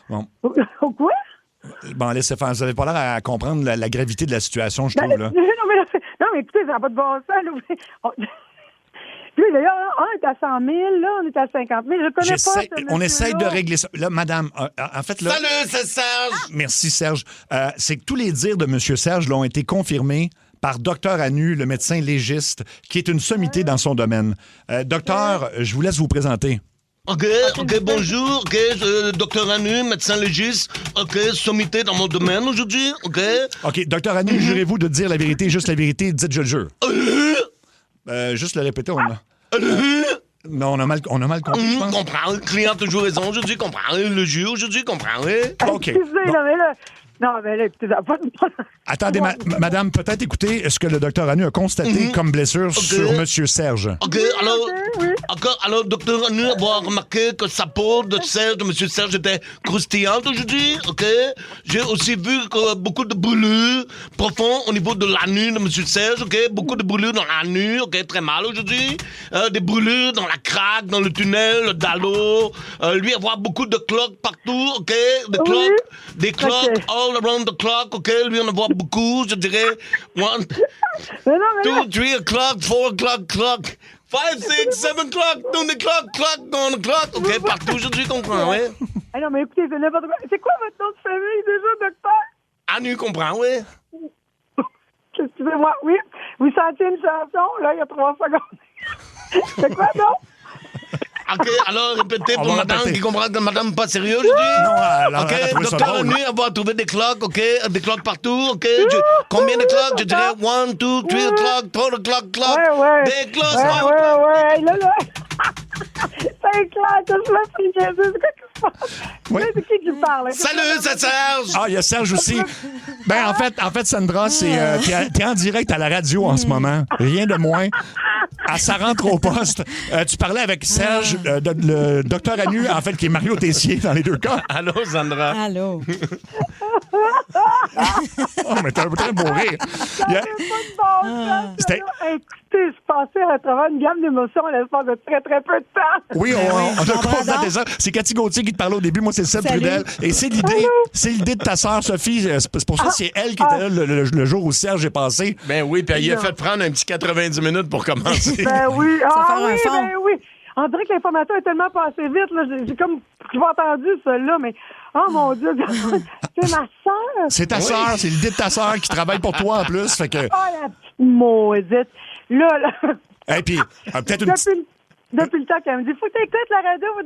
Bon. Au quoi? Bon, laissez faire. Vous n'avez pas l'air à comprendre la gravité de la situation, je trouve, là. Non, mais écoutez, ça n'a pas de bon sens, là. Puis d'ailleurs, on est à 100 000, là, on est à 50 000. Je connais pas on essaye de régler ça. Là, madame, en fait, là... Salut, c'est Serge! Merci, Serge. C'est que tous les dires de M. Serge l'ont été confirmés par Dr Anu, le médecin légiste, qui est une sommité dans son domaine. Docteur, je vous laisse vous présenter. OK, bonjour. OK, Dr Anu, médecin légiste. OK, sommité dans mon domaine aujourd'hui. OK, Dr Anu, jurez-vous de dire la vérité, juste la vérité, dites je le jure. Juste le répéter, on a... Non, on a mal compris, je pense. Comprends. Le client a toujours raison. Aujourd'hui, comprends. Le jure, aujourd'hui, comprends. OK. Non, mais là, écoutez, ça n'a pas de... Attendez, madame, peut-être écouter ce que le docteur Anu a constaté comme blessure sur M. Serge. OK, alors, docteur Anu a remarqué que sa peau de M. Serge était croustillante aujourd'hui, OK? J'ai aussi vu que beaucoup de brûlures profondes au niveau de l'anus de M. Serge, OK? Beaucoup de brûlures dans l'anus, OK? Très mal aujourd'hui. Des brûlures dans la craque, dans le tunnel, le dallo. Lui avoir beaucoup de cloques partout, OK? Des cloques all around the clock, OK? Lui, on en voit beaucoup, je dirais. 1, 2, 3 o'clock, 4 o'clock, clock. 5, 6, 7 o'clock, down the clock, on the clock. OK, partout aujourd'hui, comprends, ouais? Ah non, mais écoutez, c'est n'importe quoi. C'est quoi votre nom de famille, déjà, docteur? Anu, comprends, ouais? Excusez-moi, oui. Vous sentiez une chanson, là, il y a 3 secondes. C'est quoi, non? OK, alors répétez pour madame qui comprend que madame n'est pas sérieuse aujourd'hui. Non, alors, OK, docteur Anu, avoir trouvé des cloques, OK? Des cloques partout, OK? Combien de cloques? Je dirais 1, 2, 3 o'clock, 4 o'clock, clock. Ouais. Des cloques, ouais. Là. C'est clair que je me suis niaisé. C'est quoi qui se passe? Oui. C'est qui parle? Salut, c'est Serge! Ah, il y a Serge aussi. Ben, en fait, Sandra, t'es en direct à la radio en ce moment. Rien de moins. Ça rentre au poste. Tu parlais avec Serge, le docteur Anu, en fait, qui est Mario Tessier dans les deux cas. Allô, Sandra. Allô. Oh, mais t'as un très beau rire. Écoutez, je passais à travers une gamme d'émotions en l'espace de très, très peu de temps. Oui, on a constaté ça. C'est Cathy Gauthier qui te parlait au début. Moi, c'est Seb Trudel. Et c'est l'idée de ta sœur, Sophie. C'est pour ça que c'est elle qui était là le jour où Serge est passé. Ben oui, puis elle a fait prendre un petit 90 minutes pour commencer. Ben oui. Ben oui. On dirait que l'information est tellement passée vite. Là. J'ai comme entendu celle-là, mais oh mon Dieu, c'est ma sœur. C'est ta sœur, c'est l'idée de ta sœur qui travaille pour toi en plus. Fait que... Oh, la petite maudite. Là. Et puis, peut-être une petite... Depuis le temps qu'elle me dit, faut que t'écoutes la radio. Puis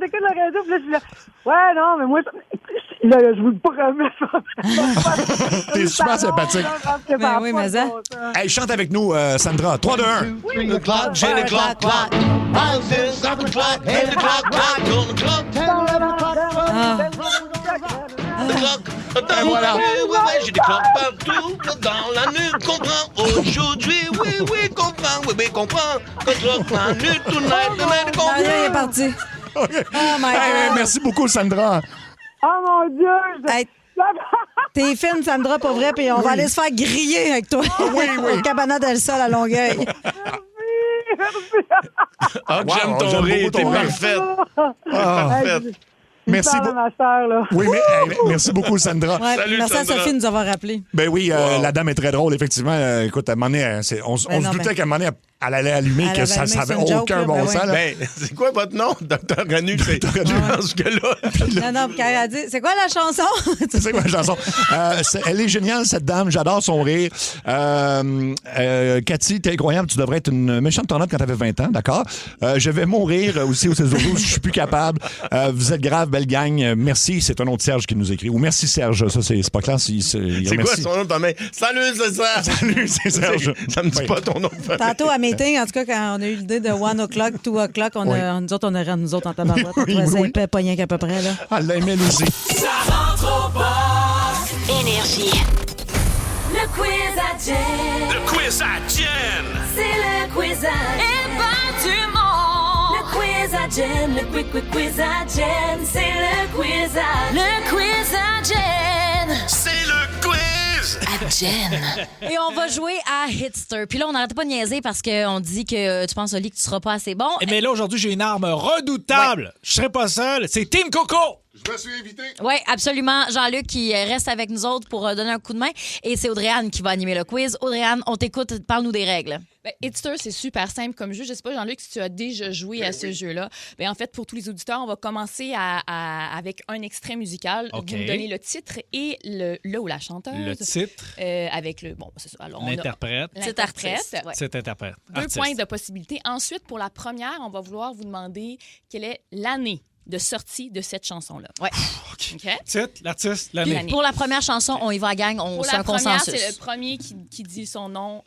là, je suis là, ouais, non, mais moi, Là, je vous le promets. T'es super sympathique. Ben oui, mais ça. Hey, chante avec nous, Sandra. 3, 2, 1. The clock, j'ai le clock, clock. 5, 6, 7 o'clock, 8 o'clock, clock, on the clock. The clock. Voilà. Oui, j'ai des cloques partout dans la nuit. Comprends aujourd'hui, oui, comprends, oui, comprends. The clock, la nuit, tonight, comprends. Maria est parti. Okay. Oh my God. Merci beaucoup, Sandra. Oh mon Dieu! Hey, t'es fine, Sandra, pour vrai, puis on va aller se faire griller avec toi. Oui. Au Cabana del Sol à Longueuil. Ah, Wow, j'aime ton j'aime rire, beaucoup t'es ton rire. parfaite. Parfaite. Merci. Ma soeur, là. Oui, mais merci beaucoup, Sandra. Ouais, Salut, merci Sandra. à Sophie de nous avoir rappelé. Ben oui, la dame est très drôle, effectivement. Écoute, à un moment donné, on se doutait qu'à un moment donné, elle allait allumer Elle que avait ça allumé, n'avait c'est une joke, aucun là, bon ben sens. oui. là. Ben, c'est quoi votre nom, Dr. Renu? C'est dans ce gars-là. Non, quand elle a dit, c'est quoi la chanson? C'est quoi la chanson? Elle est géniale, cette dame. J'adore son rire. Cathy, t'es incroyable. Tu devrais être une méchante tornade quand t'avais 20 ans, d'accord? Je vais mourir aussi au 16-12. Je suis plus capable. Vous êtes grave, belle gang. Merci. C'est un autre Serge qui nous écrit. Ou merci, Serge. Ça, c'est pas clair. C'est quoi son nom de famille? Salut, c'est ça. Salut, c'est Serge. Ça me dit pas ton nom de famille. Tantôt à meeting, en tout cas, quand on a eu l'idée de 1 o'clock, 2 o'clock, nous autres, on a nous autres en tabarouette. On trouvait ça épais, pas rien qu'à peu près. Là. Ah, elle l'aimait, aussi. Ça rentre au poste. Énergie. Le quiz à Jen. Le quiz à Jen. C'est le quiz à Jen. Du monde. Le quiz à Jen. Le quiz à Jen. C'est le quiz à Jen. Le quiz à Jen. C'est le quiz à Jen. Et on va jouer à Hitster. Puis là, on n'arrête pas de niaiser parce qu'on dit que tu penses, Oli, que tu seras pas assez bon. Mais là, aujourd'hui, j'ai une arme redoutable. Ouais. Je serai pas seul. C'est Team Coco. Je me suis invité. Oui, absolument. Jean-Luc qui reste avec nous autres pour donner un coup de main. Et c'est Audrey-Anne qui va animer le quiz. Audrey-Anne, on t'écoute. Parle-nous des règles. Ben, Hitster, c'est super simple comme jeu. Je sais pas, Jean-Luc, si tu as déjà joué à ce jeu-là. Ben, en fait, pour tous les auditeurs, on va commencer avec un extrait musical. OK. Vous me donnez le titre et le ou la chanteuse. Le titre. Avec le... Bon, c'est ça. Alors, L'interprète. L'interprète. Ouais. Cet interprète. 2 points de possibilité. Ensuite, pour la première, on va vouloir vous demander quelle est l'année de sortie de cette chanson-là. Ouais. OK. OK? Titre, l'artiste, l'année. Pour la première chanson, on y va à gang. C'est un consensus. C'est le premier qui dit son nom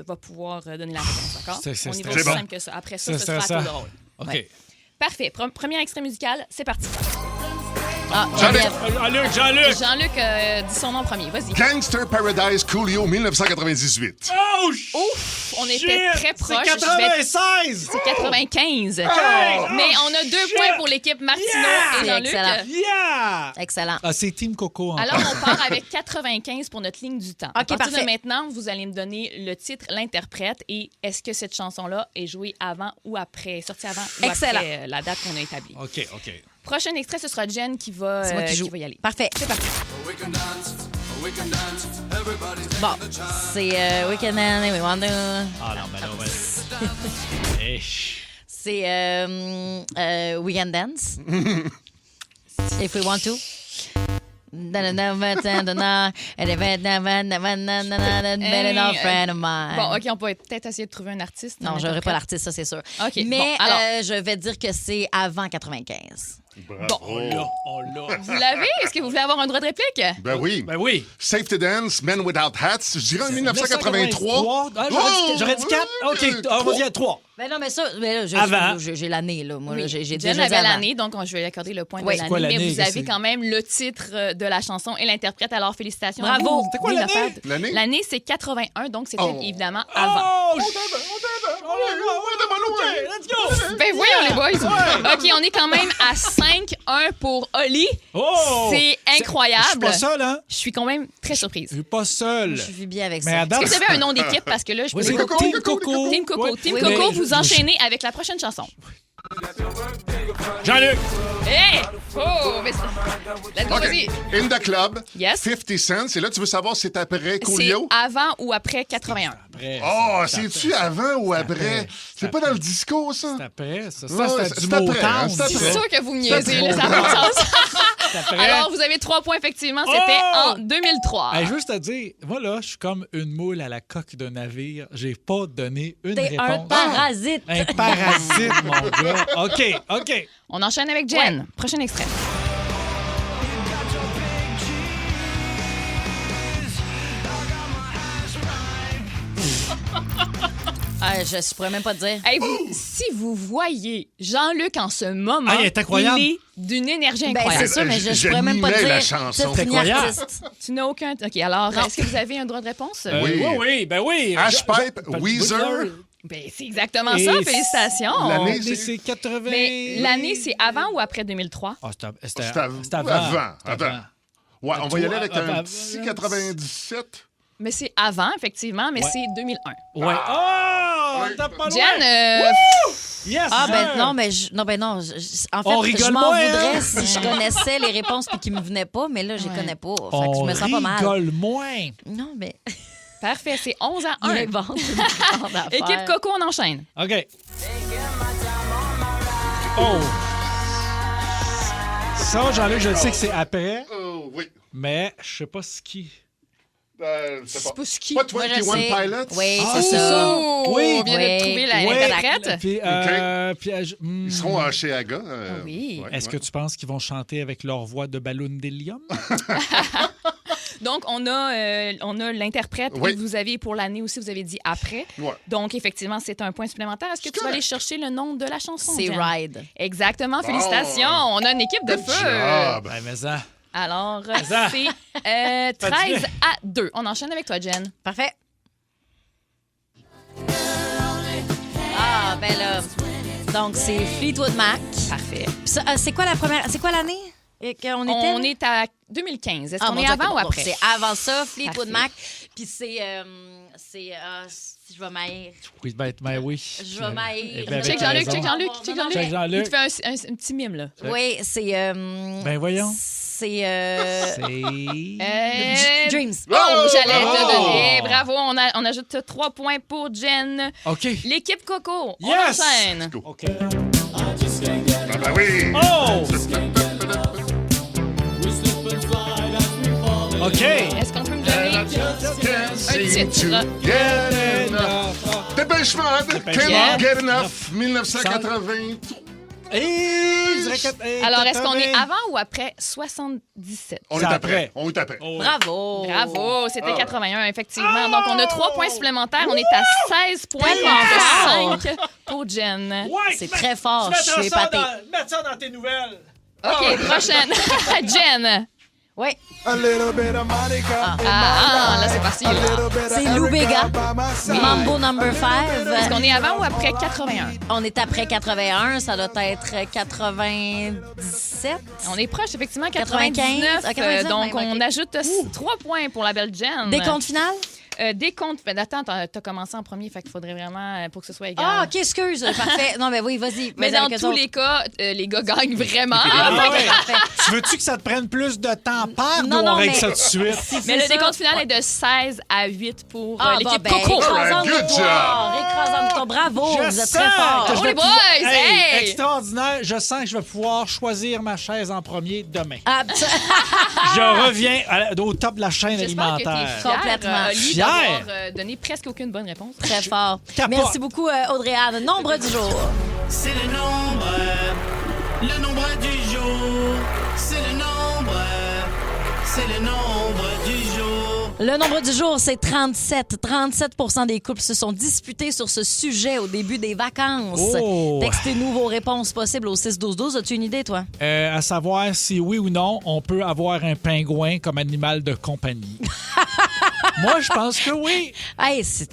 va pouvoir donner la réponse, d'accord? C'est On y va bon. aussi simple que ça. Après ça, ce sera à tour de rôle. OK. Ouais. Parfait. Premier extrait musical, c'est parti. Jean-Luc. Jean-Luc dit son nom premier. Vas-y. Gangster Paradise Coolio 1998. Oh, ouf! On était très proche. C'est 96! C'est 95. Hey! Mais on a 2 points pour l'équipe Martineau et Jean-Luc. Excellent. Yeah! Excellent. Ah, c'est Team Coco. Encore. Alors, on part avec 95 pour notre ligne du temps. À partir parfait. de maintenant, vous allez me donner le titre, l'interprète et est-ce que cette chanson-là est jouée avant ou après, sortie avant ou après la date qu'on a établie. OK. Prochain extrait, ce sera Jen qui va, C'est moi qui joue. va y aller. Parfait. C'est parti. Bon, c'est Weekend and We Want to... Ah non, mais non, C'est We Can Dance. If We Want to. Bon, OK, on peut peut-être essayer de trouver un artiste. Non, j'aurais pas l'artiste, ça, c'est sûr. OK, mais bon, alors... je vais dire que c'est avant 95. Bon. On l'a. Vous l'avez? Est-ce que vous voulez avoir un droit de réplique? Ben oui. Ben oui. Safety Dance, Men Without Hats. Je dirais en 1983. Ah, j'aurais dit 4. OK, on va dire 3. Ben non, mais ça, j'ai l'année, là. Moi, oui. j'ai Jen déjà avait dit avant. l'année, donc je vais lui accorder le point de Oui. l'année. Mais vous avez quand même le titre de la chanson et l'interprète. Alors, félicitations. Bravo. C'était quoi l'année? L'année, c'est 81, donc c'était évidemment avant. Oh, let's go! Ben voyons, les boys. OK, on est quand même à 5-1 pour Oli. Oh! C'est incroyable. Je suis pas seul, hein? Je suis quand même très surprise. Je suis pas seul. Je vis bien avec Mais ça. Adam, est-ce que vous avez un nom d'équipe? Parce que là, je peux Team Coco. Team Coco. Ouais. Team Oui, Coco, mais vous enchaînez avec la prochaine chanson. Jean-Luc. Hey! Oh! Let's go, vas-y. In the Club. Yes. 50 Cent. Et là, tu veux savoir si c'est après Coolio? C'est avant ou après 81? Oh, c'est-tu avant ou après? C'est pas dans le disco, ça? C'est après, ça. Ouais, C'est du c'est mot après, hein, c'est Je suis après. sûre que vous me niaisez, là, ça n'a pas de sens. après. Alors, vous avez 3 points, effectivement. C'était en 2003. Hey, juste à dire, moi, là, je suis comme une moule à la coque d'un navire. J'ai pas donné une T'es réponse. un parasite. Un parasite, mon gars. OK. On enchaîne avec Jen. Prochain extrait. je pourrais même pas te dire. Hey, si vous voyez Jean-Luc en ce moment, il est incroyable. il est d'une énergie Ben, incroyable. c'est ça, mais je pourrais même pas te J'animais la dire. chanson. C'est incroyable. artiste. Tu n'as aucun... OK, alors, est-ce que vous avez un droit de réponse? Oui. Ben oui. H-Pipe, Weezer. Ben, c'est exactement Et ça. Félicitations. l'année, C'est 80. Mais l'année, c'est avant ou après 2003? Ah, C'est avant. Attends. Ouais, on va y aller avec un Avant- petit 97. Mais c'est avant, effectivement, mais c'est 2001. Ouais. Oh! Oui. T'as pas loin. Jen, Yes! Ah, sir. ben non, mais en fait, On rigole je m'en moins, voudrais hein? si je connaissais les réponses puis qui me venaient pas, mais là, je les connais pas. Fait que je On me sens pas mal. rigole moins. Non, mais. parfait, c'est 11 à Il 1. invente une grande affaire. Équipe Coco, on enchaîne. OK. Oh! Ça, Jean-Luc, je le sais que c'est après, Oh, oui. mais je sais pas ce qui. C'est C'est pas ce qui. Pas Moi, je 21 sais. Pilots? Oui, Ah, c'est c'est ça. ça. Oui. On vient de trouver l'interprète. Puis, Ils seront à chez Aga. oui. Est-ce que tu penses qu'ils vont chanter avec leur voix de Balloon d'hélium? Donc, on a l'interprète Oui. que vous avez pour l'année aussi, vous avez dit après. Ouais. Donc, effectivement, c'est un point supplémentaire. Est-ce que tu vas aller chercher le nom de la chanson? C'est Jen? Ride. Exactement. Félicitations. On a une équipe de feu. Job. Ben, mais ça. Alors, ça. c'est 13 à 2. On enchaîne avec toi, Jen. Parfait. Ah, ben là. Donc, c'est Fleetwood Mac. Parfait. Puis ça, c'est quoi la première. C'est quoi l'année qu'on était? On est à 2015. Est-ce Ah, qu'on mon est Dieu, avant ou ok, après? C'est avant ça, Fleetwood Parfait. Mac. Puis c'est. Si je vais m'haïr. Oui, ben oui. Je vais m'haïr. Ben, Check avec Jean-Luc, raison. check Jean-Luc, check Non, non, Jean-Luc. Check Jean-Luc. Il te fait un petit mime, là. Oui, c'est. Ben voyons. C'est. C'est. Dreams. Oh, j'allais te Oh! donner. Bravo, on ajoute 3 points pour Jen. OK. L'équipe Coco, on Yes! enchaîne. OK. Ah, ben oui. Oh! OK. Est-ce qu'on peut me donner un titre? Get enough. Dépêche Mode, Can't Get Enough, 1983. Et je dirais que. Alors, est-ce qu'on est avant ou après 77? On est C'est après. On est après. Oh. Bravo. Bravo, c'était Ah. 81, effectivement. Donc, on a 3 points supplémentaires. On est à 16 points Tellement contre 5 pour Jen. Ouais, C'est très fort. Je suis Mettre ça épatée. mettre ça dans tes nouvelles. OK, prochaine. Jen. Oui. Ah, là, c'est parti. C'est Lou Bega. Mambo number 5. Est-ce qu'on est avant ou après 81? On est après 81. Ça doit être 97. On est proche, effectivement, 95. 99. Ah, 99, Donc, ouais, on ok. ajoute 3 points pour la belle Jen. Décompte final? Décompte. Ben, attends, t'as commencé en premier, fait qu'il faudrait vraiment pour que ce soit égal. Ah, OK, excuse. Parfait. Non, mais oui, vas-y. Mais Vas-y dans avec eux tous autres. les cas, les gars gagnent vraiment. Ah, Ah, ok, ouais. parfait. Tu veux-tu que ça te prenne plus de temps? Pardon, Non, non, on règle mais- ça tout de suite. Si Mais le c'est ça- décompte final est de 16 à 8 pour Ah, l'équipe bon, ben, Coco. écrasante Good victoire. Écrasante victoire. Bravo, Je vous êtes sens très forts. que je Oh, vais les boys, pouvoir- hey! Extraordinaire. Je sens que je vais pouvoir choisir ma chaise en premier demain. Ah, Je reviens au top de la chaîne J'espère que tu es alimentaire. fier, Complètement. Oli, Fier. d'avoir donné presque aucune bonne réponse. Très fort. Capote. Merci beaucoup, Audrey-Anne. Nombre du jour. C'est le nombre du jour. C'est le nombre du jour. Le nombre du jour, c'est 37. 37 des couples se sont disputés sur ce sujet au début des vacances. Oh. Textez-nous vos réponses possibles au 6-12-12. As-tu une idée, toi? À savoir si oui ou non, on peut avoir un pingouin comme animal de compagnie. Moi, je pense que oui. Hey, si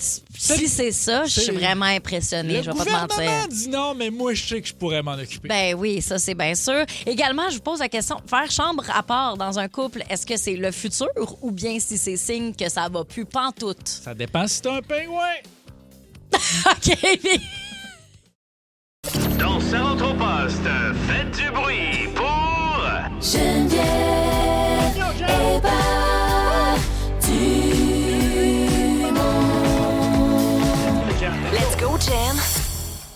c'est ça, je suis vraiment impressionnée. Le Je vais pas te mentir. gouvernement dit non, mais moi, je sais que je pourrais m'en occuper. Ben oui, ça c'est bien sûr. Également, je vous pose la question, faire chambre à part dans un couple, est-ce que c'est le futur ou bien si c'est signe que ça va plus pantoute? Ça dépend si t'as un pingouin. OK. Dans Centre au Poste, faites du bruit pour... Geneviève et Let's go, Jen.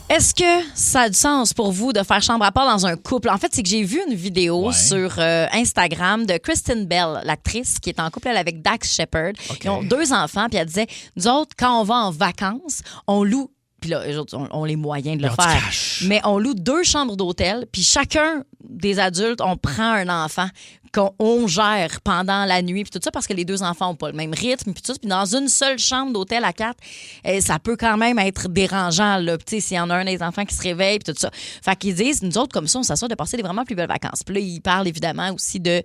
Est-ce que ça a du sens pour vous de faire chambre à part dans un couple? En fait, c'est que j'ai vu une vidéo sur Instagram de Kristen Bell, l'actrice, qui est en couple elle, avec Dax Shepard. Ils ont 2 enfants, puis elle disait, nous autres, quand on va en vacances, on loue Puis là, eux autres ont les moyens de le Ils ont du faire. cash. Mais on loue 2 chambres d'hôtel, puis chacun des adultes, on prend un enfant qu'on gère pendant la nuit, puis tout ça, parce que les 2 enfants n'ont pas le même rythme, puis tout ça. Puis dans une seule chambre d'hôtel à 4, ça peut quand même être dérangeant, là. Tu sais, s'il y en a un des enfants qui se réveille, puis tout ça. Fait qu'ils disent, nous autres, comme ça, on s'assure de passer des vraiment plus belles vacances. Puis là, ils parlent évidemment aussi de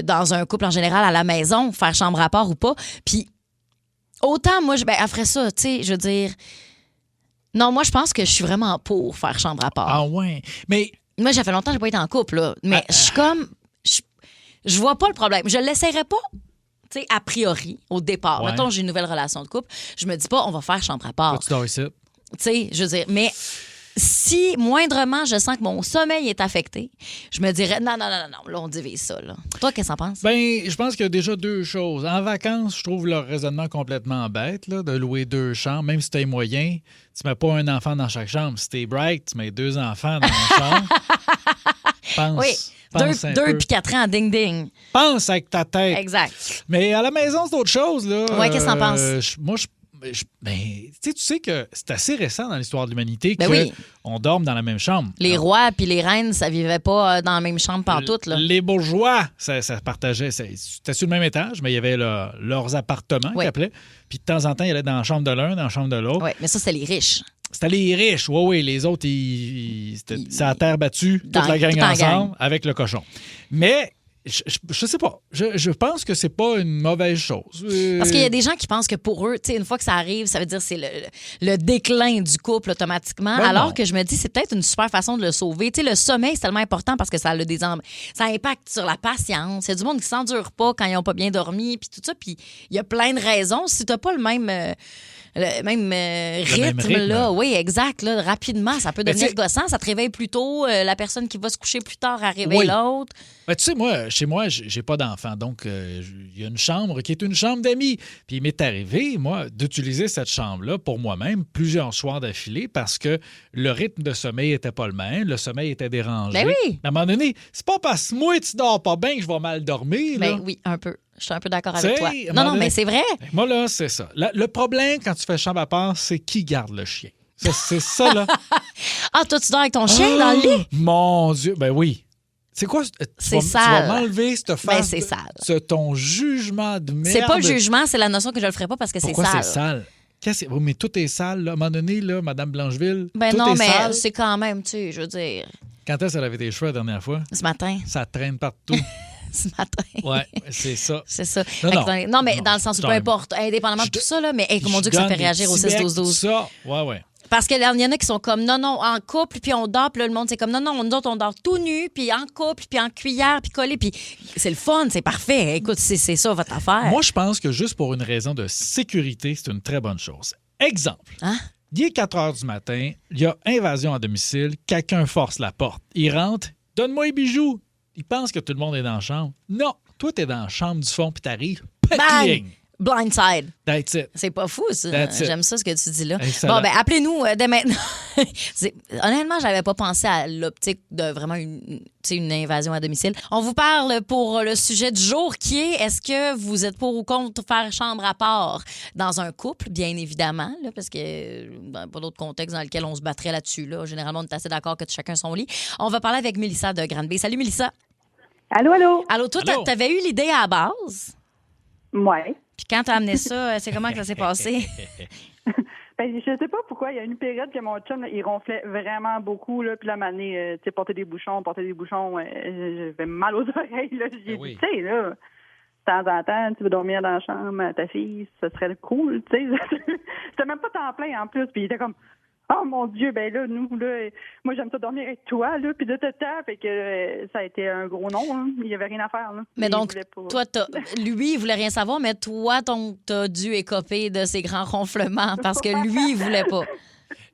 dans un couple en général, à la maison, faire chambre à part ou pas. Puis autant, moi, elle ferait ça, tu sais, je veux dire... Non, moi, je pense que je suis vraiment pour faire chambre à part. Ah ouais. Mais... Moi, ça fait longtemps que je n'ai pas été en couple, là. Mais je suis comme... Je vois pas le problème. Je l'essayerais pas, tu sais, a priori, au départ. Ouais. Mettons, j'ai une nouvelle relation de couple. Je me dis pas, on va faire chambre à part. Tu dors ici. Tu sais, je veux dire, mais si moindrement je sens que mon sommeil est affecté, je me dirais, non, là, on divise ça, là. Toi, qu'est-ce que t'en penses? Ben, je pense qu'il y a déjà 2 choses. En vacances, je trouve leur raisonnement complètement bête, là, de louer 2 chambres, même si t'as moyen. Tu mets pas un enfant dans chaque chambre. Si t'es bright, tu mets 2 enfants dans une chambre. Pense. Oui, 2 puis 4 ans, ding-ding. Pense avec ta tête. Exact. Mais à la maison, c'est autre chose, là. Ouais, qu'est-ce que t'en penses? Moi, tu sais que c'est assez récent dans l'histoire de l'humanité Ben oui. qu'on dorme dans la même chambre. Les rois puis les reines, ça vivait pas dans la même chambre pantoute, là. Les bourgeois, ça partageait. C'était sur le même étage, mais il y avait leurs appartements Oui. qu'ils appelaient. Puis de temps en temps, ils allaient dans la chambre de l'un, dans la chambre de l'autre. Oui, mais ça, c'est les riches. C'était les riches, oui. Les autres, c'était à terre battue, toute Dans- la gang tout en ensemble, gang. avec le cochon. Mais je sais pas. Je pense que c'est pas une mauvaise chose. Parce qu'il y a des gens qui pensent que pour eux, tu sais, une fois que ça arrive, ça veut dire que c'est le déclin du couple automatiquement. Ben alors non. que je me dis, c'est peut-être une super façon de le sauver. Tu sais, le sommeil, c'est tellement important parce que ça impacte sur la patience. Il y a du monde qui s'endure pas quand ils n'ont pas bien dormi, puis tout ça. Puis il y a plein de raisons. Si tu n'as pas le même rythme, là, oui, exact, là, rapidement, ça peut Ben, devenir tu sais- gossant. Ça te réveille plus tôt. La personne qui va se coucher plus tard, elle réveille Oui. l'autre. Ben, tu sais, moi, chez moi, j'ai pas d'enfant. Donc, il y a une chambre qui est une chambre d'amis. Puis il m'est arrivé, moi, d'utiliser cette chambre-là pour moi-même plusieurs soirs d'affilée parce que le rythme de sommeil était pas le même. Le sommeil était dérangé. Ben oui. À un moment donné, c'est pas parce que moi, tu dors pas bien que je vais mal dormir. là. Ben oui, un peu. Je suis un peu d'accord Tu avec sais, toi. à un Non, moment mais donné- c'est vrai. Moi, là, c'est ça. Le problème quand tu fais chambre à part, c'est qui garde le chien. C'est ça, là. Ah, toi, tu dors avec ton chien dans le lit? Mon Dieu, ben oui. C'est quoi? C'est Tu sale. vas m'enlever cette face. Ben, c'est sale. Ton jugement de merde. C'est pas le jugement, c'est la notion que je le ferais pas parce que c'est Pourquoi sale. c'est sale? Oui, mais tout est sale, là. À un moment donné, là, Madame Blancheville, Ben tout non, est mais sale. c'est quand même, tu sais, je veux dire, Quand est-ce qu'elle avait tes cheveux la dernière fois? ce matin, Ça traîne partout. ce matin. Ouais, c'est ça. C'est ça. Non, Fait non. que non, mais Non, dans le sens où c'est peu un- importe, indépendamment de tout ça, là, mais hey, mon Dieu, que ça Je fait donne réagir au des petits becs, 6-12-12. Ça, ouais. Parce qu'il y en a qui sont comme, non, en couple, puis on dort, puis là, le monde, c'est comme, non, nous autres, on dort tout nu, puis en couple, puis en cuillère, puis collé, puis c'est le fun, c'est parfait. Écoute, c'est ça votre affaire. Moi, je pense que juste pour une raison de sécurité, c'est une très bonne chose. Exemple. Hein? Il est 4 heures du matin, il y a invasion à domicile, quelqu'un force la porte. Il rentre, donne-moi les bijoux. Il pense que tout le monde est dans la chambre. Non, toi, t'es dans la chambre du fond, puis t'arrives, Bang! patling. Blindside. That's it. C'est pas fou, ça. That's it. J'aime ça, ce que tu dis là. Excellent. Bon, ben, appelez-nous dès maintenant. Honnêtement, j'avais pas pensé à l'optique de vraiment une invasion à domicile. On vous parle pour le sujet du jour qui est est-ce que vous êtes pour ou contre faire chambre à part dans un couple, bien évidemment, là, parce que pas d'autre contexte dans lequel on se battrait là-dessus. Là. Généralement, on est assez d'accord que chacun son lit. On va parler avec Mélissa de Grande-Bay. Salut, Mélissa. Allô, allô? Allô, toi, Allô. Ben, t'avais eu l'idée à la base? Ouais. Puis quand t'as amené ça, c'est comment que ça s'est passé? Ben, je sais pas pourquoi. Il y a une période que mon chum, là, il ronflait vraiment beaucoup. Là, puis là, m'année, tu sais, porter des bouchons, j'avais mal aux oreilles. Là. J'ai oui. dit, tu sais, là, de temps en temps, tu veux dormir dans la chambre à ta fille, ça serait cool, tu sais. C'était même pas temps plein en plus. Puis il était comme, oh mon Dieu, ben là, nous, là, moi, j'aime ça dormir avec toi, là. Puis de fait que ça a été un gros non. Hein. Il y avait rien à faire, là. Mais Il donc, voulait pas. toi, lui, il voulait rien savoir, mais toi, t'as dû écoper de ses grands ronflements parce que lui, il voulait pas.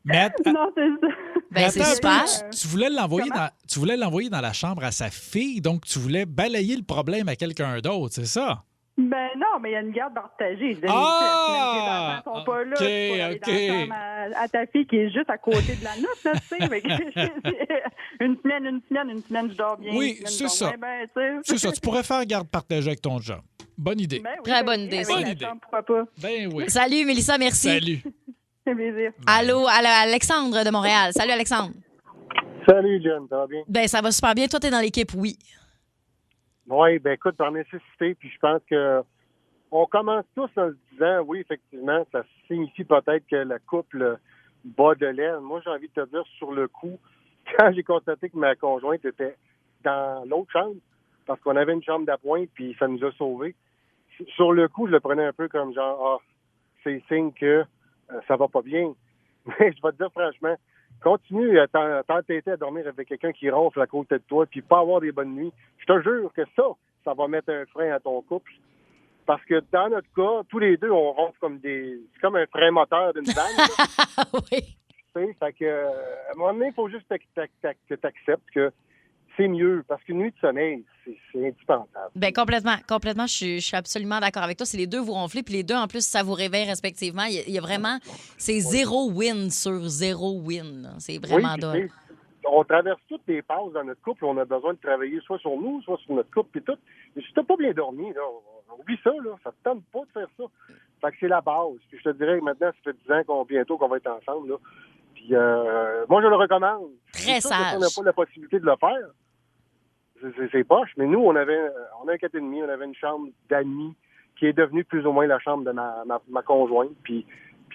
Mais Non, c'est ça. Ben, c'est attends un super. peu, tu voulais l'envoyer dans la chambre à sa fille, donc tu voulais balayer le problème à quelqu'un d'autre, c'est ça? Ben non, mais il y a une garde partagée. Les Ah! enfants sont pas là. OK, Tu peux aller dans la OK. chambre à ta fille qui est juste à côté de la note, là, tu sais. Fait que une semaine, je dors bien. Oui, une semaine, c'est je dors ça. moins bien, tu sais. C'est ça, tu pourrais faire garde partagée avec ton job. Bonne idée. Ben oui, Très ben bonne oui, idée, avec ça. la Bonne idée. chambre, pourquoi pas? Ben oui. Salut, Mélissa, merci. Salut. C'est plaisir. Allô, Alexandre de Montréal. Salut, Alexandre. Salut, Jen, ça va bien? Ben, ça va super bien. Toi, t'es dans l'équipe, oui. Oui, ben écoute, par nécessité, puis je pense que on commence tous en se disant, oui, effectivement, ça signifie peut-être que la couple bat de l'aile. Moi, j'ai envie de te dire, sur le coup, quand j'ai constaté que ma conjointe était dans l'autre chambre, parce qu'on avait une chambre d'appoint, puis ça nous a sauvés, sur le coup, je le prenais un peu comme genre, c'est signe que ça va pas bien. Mais je vais te dire franchement, continue à t'entêter à dormir avec quelqu'un qui ronfle à côté de toi puis pas avoir des bonnes nuits. Je te jure que ça va mettre un frein à ton couple. Parce que dans notre cas, tous les deux, on ronfle comme c'est comme un frein moteur d'une vanne. Oui. Tu sais, fait que, à un moment donné, il faut juste que t'acceptes que c'est mieux. Parce qu'une nuit de sommeil, c'est indispensable. Ben complètement. Je suis absolument d'accord avec toi. C'est les deux vous ronflez, puis les deux, en plus, ça vous réveille respectivement. Il y a vraiment... C'est 0 win sur 0 win. Là. C'est vraiment drôle. On traverse toutes les passes dans notre couple. On a besoin de travailler soit sur nous, soit sur notre couple, puis tout. Mais si t'as pas bien dormi, là, oublie ça, là. Ça te tente pas de faire ça. Fait que c'est la base. Puis je te dirais que maintenant, ça fait 10 ans bientôt qu'on va être ensemble, là. Puis moi, je le recommande. Très sage. On n'a pas la possibilité de le faire. C'est poche, mais nous, on a un 4,5, on avait une chambre d'amis qui est devenue plus ou moins la chambre de ma conjointe. Puis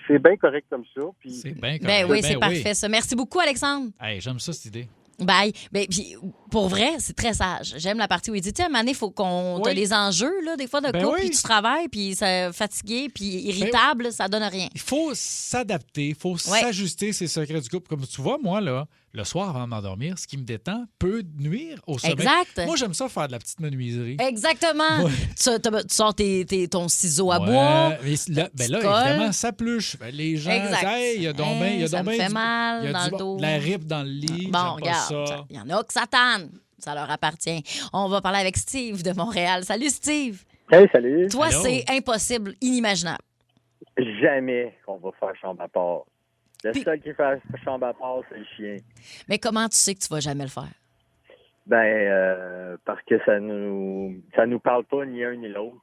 c'est bien correct comme ça. Puis... C'est bien correct. Ben oui, c'est parfait, ça. Merci beaucoup, Alexandre. Hey, j'aime ça, cette idée. Bye. Ben, puis, pour vrai, c'est très sage. J'aime la partie où il dit, tu sais, à un moment donné, il faut qu'on t'as les enjeux, là, des fois, de couple, puis tu travailles, puis ça fatigué, puis irritable, ça donne rien. Il faut s'adapter, il faut s'ajuster ses secrets du couple. Comme tu vois, moi, là, le soir, avant de m'endormir, ce qui me détend peut nuire au sommeil. Exact. Moi, j'aime ça faire de la petite menuiserie. Exactement. Ouais. Tu sors ton ciseau à bois. Mais là, évidemment, ça pluche. Ben, les gens disent, hey, il y a donc bien ça me fait mal dans le dos. De la rip dans le lit. Bon, regarde, il y en a que ça tanne. Ça leur appartient. On va parler avec Steve de Montréal. Salut, Steve. Hey, salut. Toi, c'est impossible, inimaginable. Jamais qu'on va faire chambre à part. Le seul qui fait chambre à part, c'est le chien. Mais comment tu sais que tu vas jamais le faire? Ben, parce que ça nous parle pas ni un ni l'autre.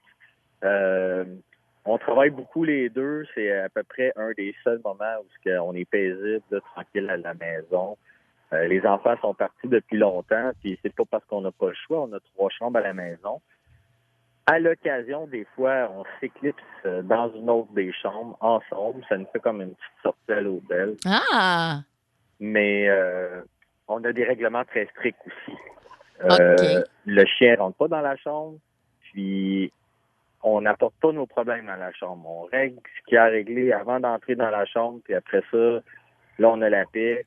On travaille beaucoup les deux. C'est à peu près un des seuls moments où on est paisible, là, tranquille à la maison. Les enfants sont partis depuis longtemps, puis c'est pas parce qu'on n'a pas le choix. On a 3 chambres à la maison. À l'occasion, des fois, on s'éclipse dans une autre des chambres, ensemble. Ça nous fait comme une petite sortie à l'hôtel. Ah! Mais on a des règlements très stricts aussi. OK. Le chien rentre pas dans la chambre, puis on n'apporte pas nos problèmes dans la chambre. On règle ce qu'il y a à régler avant d'entrer dans la chambre, puis après ça, là, on a la paix.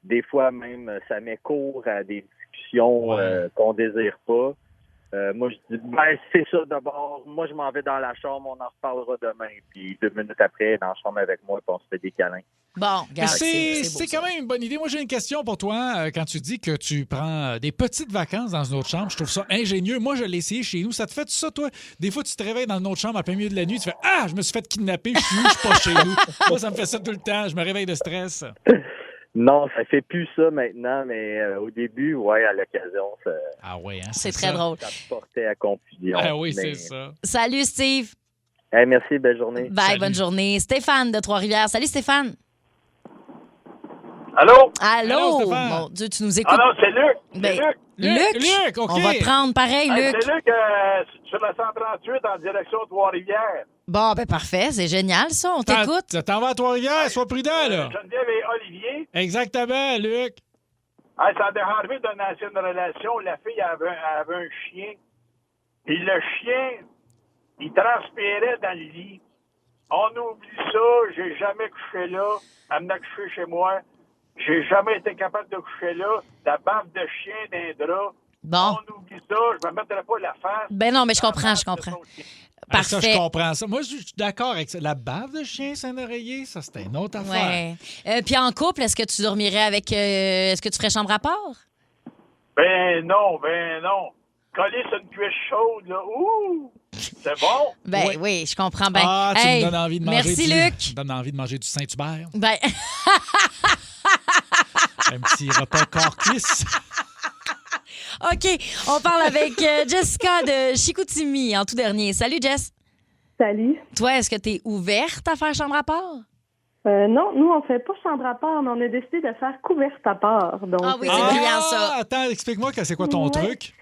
Des fois, même, ça met cours à des discussions qu'on désire pas. Moi, je dis, c'est ça d'abord. Moi, je m'en vais dans la chambre, on en reparlera demain. Puis 2 minutes après, dans la chambre avec moi, puis on se fait des câlins. Bon, regarde, c'est quand même une bonne idée. Moi, j'ai une question pour toi. Quand tu dis que tu prends des petites vacances dans une autre chambre, je trouve ça ingénieux. Moi, je l'ai essayé chez nous. Ça te fait tout ça, toi? Des fois, tu te réveilles dans une autre chambre à plein milieu de la nuit, tu fais « Ah, je me suis fait kidnapper, je suis pas chez nous. » Moi, ça me fait ça tout le temps. Je me réveille de stress. Non, ça fait plus ça maintenant, mais au début, à l'occasion, ça... Ah oui, hein, c'est très drôle. Ça portait à confusion. Ah oui, c'est ça. Salut, Steve. Hey, merci, belle journée. Bye, Salut. bonne journée. Stéphane de Trois-Rivières. Salut, Stéphane. Allô? Allô? Stéphane. Mon Dieu, tu nous écoutes. Ah non, c'est Luc. Ben, Luc, OK. On va te prendre pareil, Hey, Luc. c'est Luc sur la 138 en direction de Trois-Rivières. Bon, ben parfait. C'est génial, ça. On t'écoute. T'en vas à Trois-Rivières, sois prudent, là. Geneviève et Olivier. Exactement, Luc. Hey, ça a dérangé d'une ancienne relation. La fille avait un chien. Puis le chien, il transpirait dans le lit. On oublie ça. J'ai jamais couché là. Elle m'a couché chez moi. J'ai jamais été capable de coucher là. La baffe de chien d'un drap. Bon. On oublie ça. Je me mettrai pas la face. Ben non, mais je comprends. Ah, ça, Parfait. je comprends ça. Moi, je suis d'accord avec ça. La bave de chien, c'est un oreiller, ça, c'était une autre affaire. Ouais. Puis en couple, est-ce que tu dormirais avec... est-ce que tu ferais chambre à part? Ben non. Coller sur une cuisse chaude, là. Ouh! C'est bon? Ben oui, je comprends bien. Ah, tu me donnes envie de manger merci, Luc. Tu me donnes envie de manger du Saint-Hubert. Ben... Un petit repas corps-cuisse. OK, on parle avec Jessica de Chicoutimi en tout dernier. Salut, Jess. Salut. Toi, est-ce que tu es ouverte à faire chambre à part? Non, nous, on fait pas chambre à part, mais on a décidé de faire couverte à part. Donc, Ah oui, c'est brillant, ça. Attends, explique-moi c'est quoi ton truc?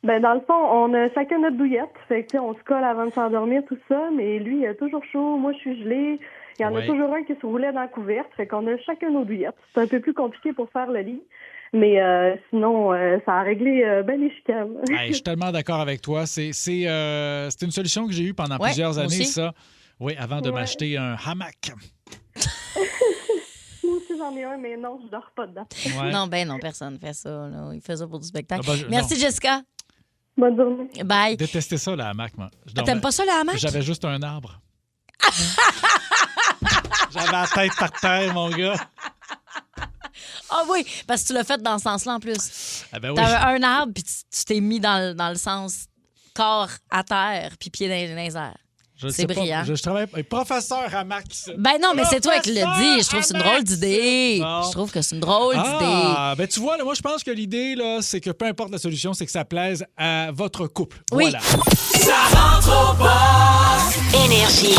Ben, dans le fond, on a chacun notre douillette. Fait que, tu sais, on se colle avant de s'endormir, tout ça. Mais lui, il a toujours chaud. Moi, je suis gelée. Il y en a toujours un qui se roulait dans la couverte. Fait qu'on a chacun nos douillettes. C'est un peu plus compliqué pour faire le lit. Mais sinon, ça a réglé bien les chicanes. Hey, je suis tellement d'accord avec toi. C'est une solution que j'ai eue pendant plusieurs années, aussi. ça. Oui, avant de m'acheter un hamac. Moi aussi, j'en ai un, mais non, je dors pas dedans. Ouais. Non, personne fait ça. Là. Il fait ça pour du spectacle. Ah ben, Merci, non. Jessica. Bonne journée. Bye. Je détestais ça, le hamac, moi. T'aimes pas ça, le hamac? J'avais juste un arbre. J'avais la tête par terre, mon gars. Ah oui, parce que tu l'as fait dans ce sens-là en plus. Ah ben oui. T'avais un arbre, puis tu t'es mis dans le sens corps à terre, puis pied dans les airs. C'est brillant. Je travaille avec professeur hamac. Ben non, mais c'est toi qui l'as dit. Je trouve que c'est une drôle d'idée. Bon. Je trouve que c'est une drôle d'idée. Ah, ben tu vois, là, moi, je pense que l'idée, là, c'est que peu importe la solution, c'est que ça plaise à votre couple. Oui. Voilà. Ça rentre au poste. Énergie.